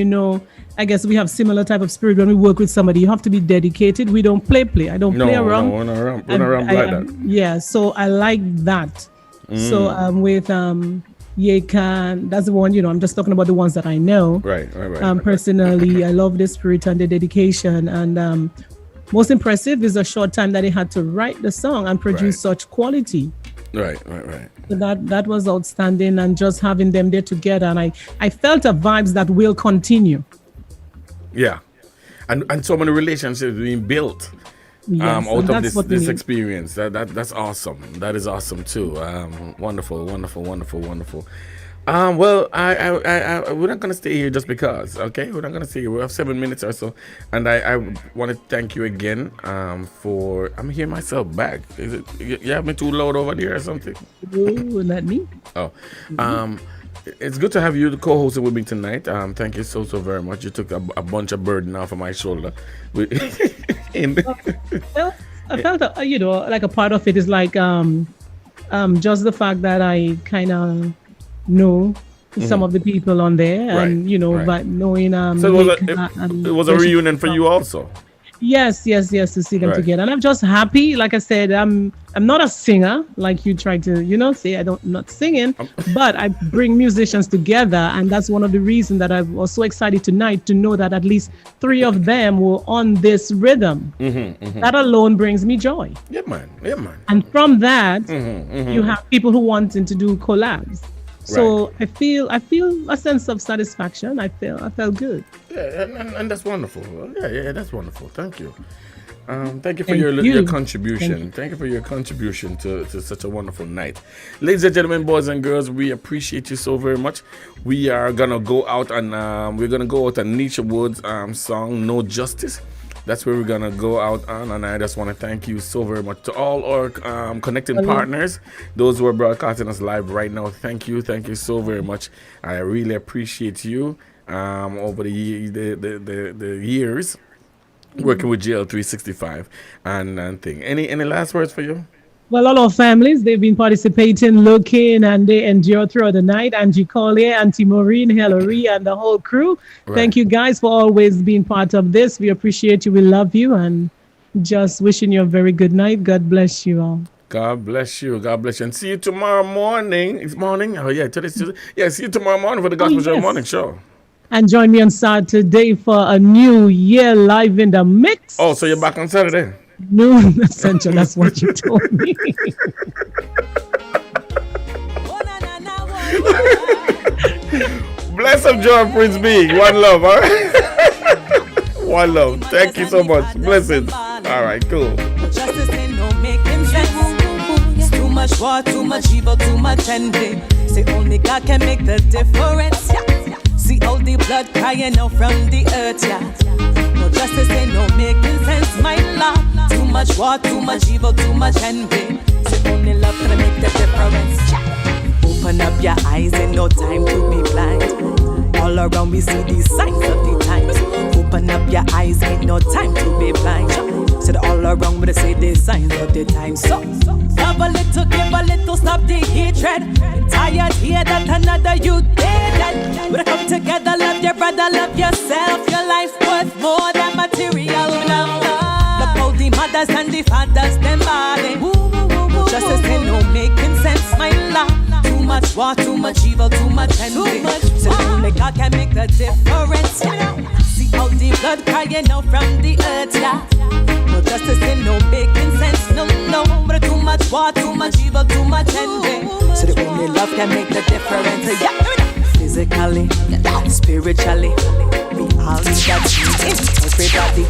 I guess we have similar type of spirit when we work with somebody. You have to be dedicated. We don't play. I don't play around. We're not around like that. Yeah, so I like that. So with Yeka, that's the one, I'm just talking about the ones that I know. Right. Personally, I love the spirit and the dedication. And most impressive is the short time that he had to write the song and produce such quality. Right. So that was outstanding, and just having them there together. And I felt a vibes that will continue. Yeah. And so many relationships being built out of this experience. That's awesome. That is awesome too. Wonderful. Well, we're not gonna stay here just because. Okay, we're not gonna stay here. We have 7 minutes or so, and I want to thank you again. For I'm hearing myself back. Is it you have me too loud over there or something? Ooh, not me. Oh, it's good to have you co-hosting with me tonight. Thank you so very much. You took a bunch of burden off of my shoulder. Well, I felt like a part of it is like just the fact that I kind of know some of the people on there, and but knowing so it was a reunion for you also. Yes, to see them together. And I'm just happy. Like I said, I'm not a singer like you try to say I'm not singing, but I bring musicians together, and that's one of the reasons that I was so excited tonight to know that at least 3 of them were on this rhythm. That alone brings me joy. Yeah man. And from that, you have people who wanting to do collabs. So I feel a sense of satisfaction. I felt good. Yeah, and that's wonderful. Yeah, that's wonderful. Thank you. Thank you for your contribution. Thank you for your contribution to such a wonderful night. Ladies and gentlemen, boys and girls, we appreciate you so very much. We are gonna go out and Nisha Wood's song "No Justice." That's where we're gonna go out on, and I just want to thank you so very much to all our connecting partners, those who are broadcasting us live right now. Thank you so very much. I really appreciate you over the years working with GL365 and thing. Any last words for you? Well, all our families, they've been participating, looking, and they endure throughout the night. Angie Collier, Auntie Maureen, Hillary, and the whole crew. Right. Thank you guys for always being part of this. We appreciate you. We love you. And just wishing you a very good night. God bless you all. God bless you. And see you tomorrow morning. It's morning? Oh, yeah. Today's Tuesday. Yeah, see you tomorrow morning for the Gospel Show Morning Show. And join me on Saturday for a new year live in the mix. Oh, so you're back on Saturday? Noon Essential, that's what you told me. Bless up, John Prince B. One love, all right? One love. Thank you so much. Blessings. All right, cool. Justice ain't no making sense. It's too much war, too much evil, too much envy. Say only God can make the difference. Yeah. See all the blood crying out from the earth. Yeah. No justice ain't no making sense, my love. Too much war, too much evil, too much envy. Say only love can make the difference. Open up your eyes, ain't no time to be blind. All around we see these signs of the times. Open Open up your eyes, ain't no time to be blind. Said all around, but I say the signs of the time. So, love a little, give a little, stop the hatred. Tired here that another you dead. When I come together, love your brother, love yourself. Your life's worth more than material love. Look how the mothers and the fathers, them balling. No justice and no making sense, my love. Too much war, too much evil, too much envy. So only God can make the difference. See how the blood crying out from the earth, yeah. No justice and no making sense, no. But too much war, too much evil, too much envy. So the only love can make the difference, yeah. Physically, spiritually, we all need that in everybody.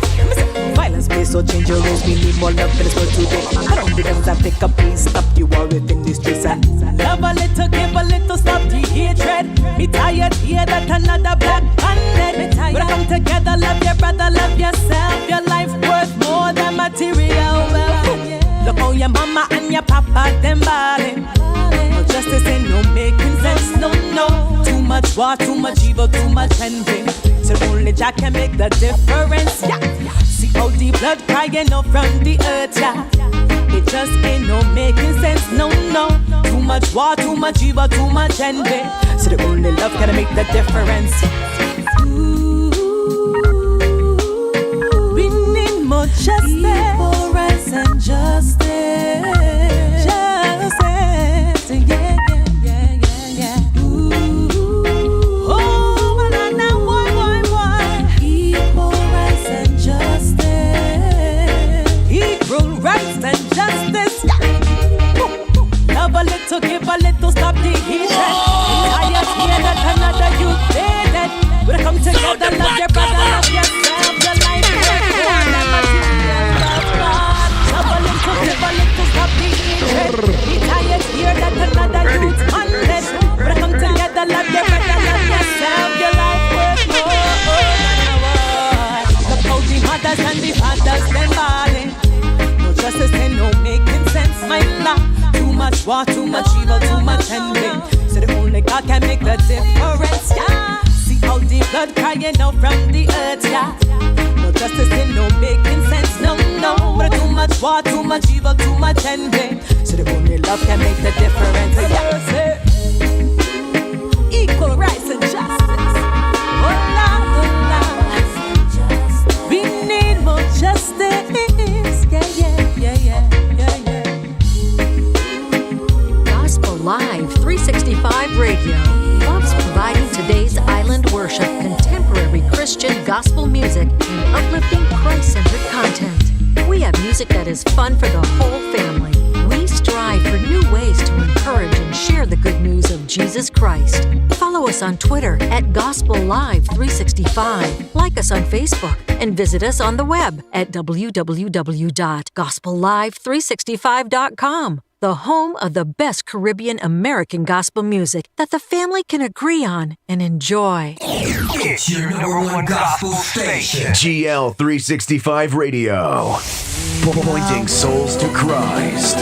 Violence may so dangerous, we need more love in this world today. I don't think that pick up, please stop you all within the streets and love a little, give a little, stop the hatred. Me tired here that another black bandit. When I come together, love your brother, love yourself. Your life worth more than material wealth. Look how your mama and your papa them balling. No justice and no making sense, no. Too much war, too much evil, too much envy. So only Jah can make the difference, yeah. See how the blood crying out from the earth, yeah. It just ain't no making sense, no. Too much war, too much evil, too much envy. So the only love can make the difference. We need more justice, equal rights and justice. To give a little, stop the hatred. I just hear that another you dead. We'll come together, love your brother, love yourself. Your life is more than material love, God. Love a little, give a little, stop the hatred. I just hear that another you dead. We'll come together, love your brother, love yourself. Your life worth more than a war. Look how the mothers and the fathers them balling. No justice and no making sense, my love. Too much war, too much evil, too much envy. So the only God can make the difference, yeah. See how the blood crying out from the earth, yeah. No justice and no making sense, no. But too much war, too much evil, too much envy. So the only love can make the difference, yeah. Equal rights and justice. Oh Lord. We need more justice, yeah. Live 365 Radio loves providing today's island worship, contemporary Christian gospel music, and uplifting Christ-centered content. We have music that is fun for the whole family. We strive for new ways to encourage and share the good news of Jesus Christ. Follow us on Twitter at Gospel Live 365. Like us on Facebook and visit us on the web at www.gospellive365.com. The home of the best Caribbean American gospel music that the family can agree on and enjoy. It's your #1 gospel station. GL 365 Radio. Pointing souls to Christ.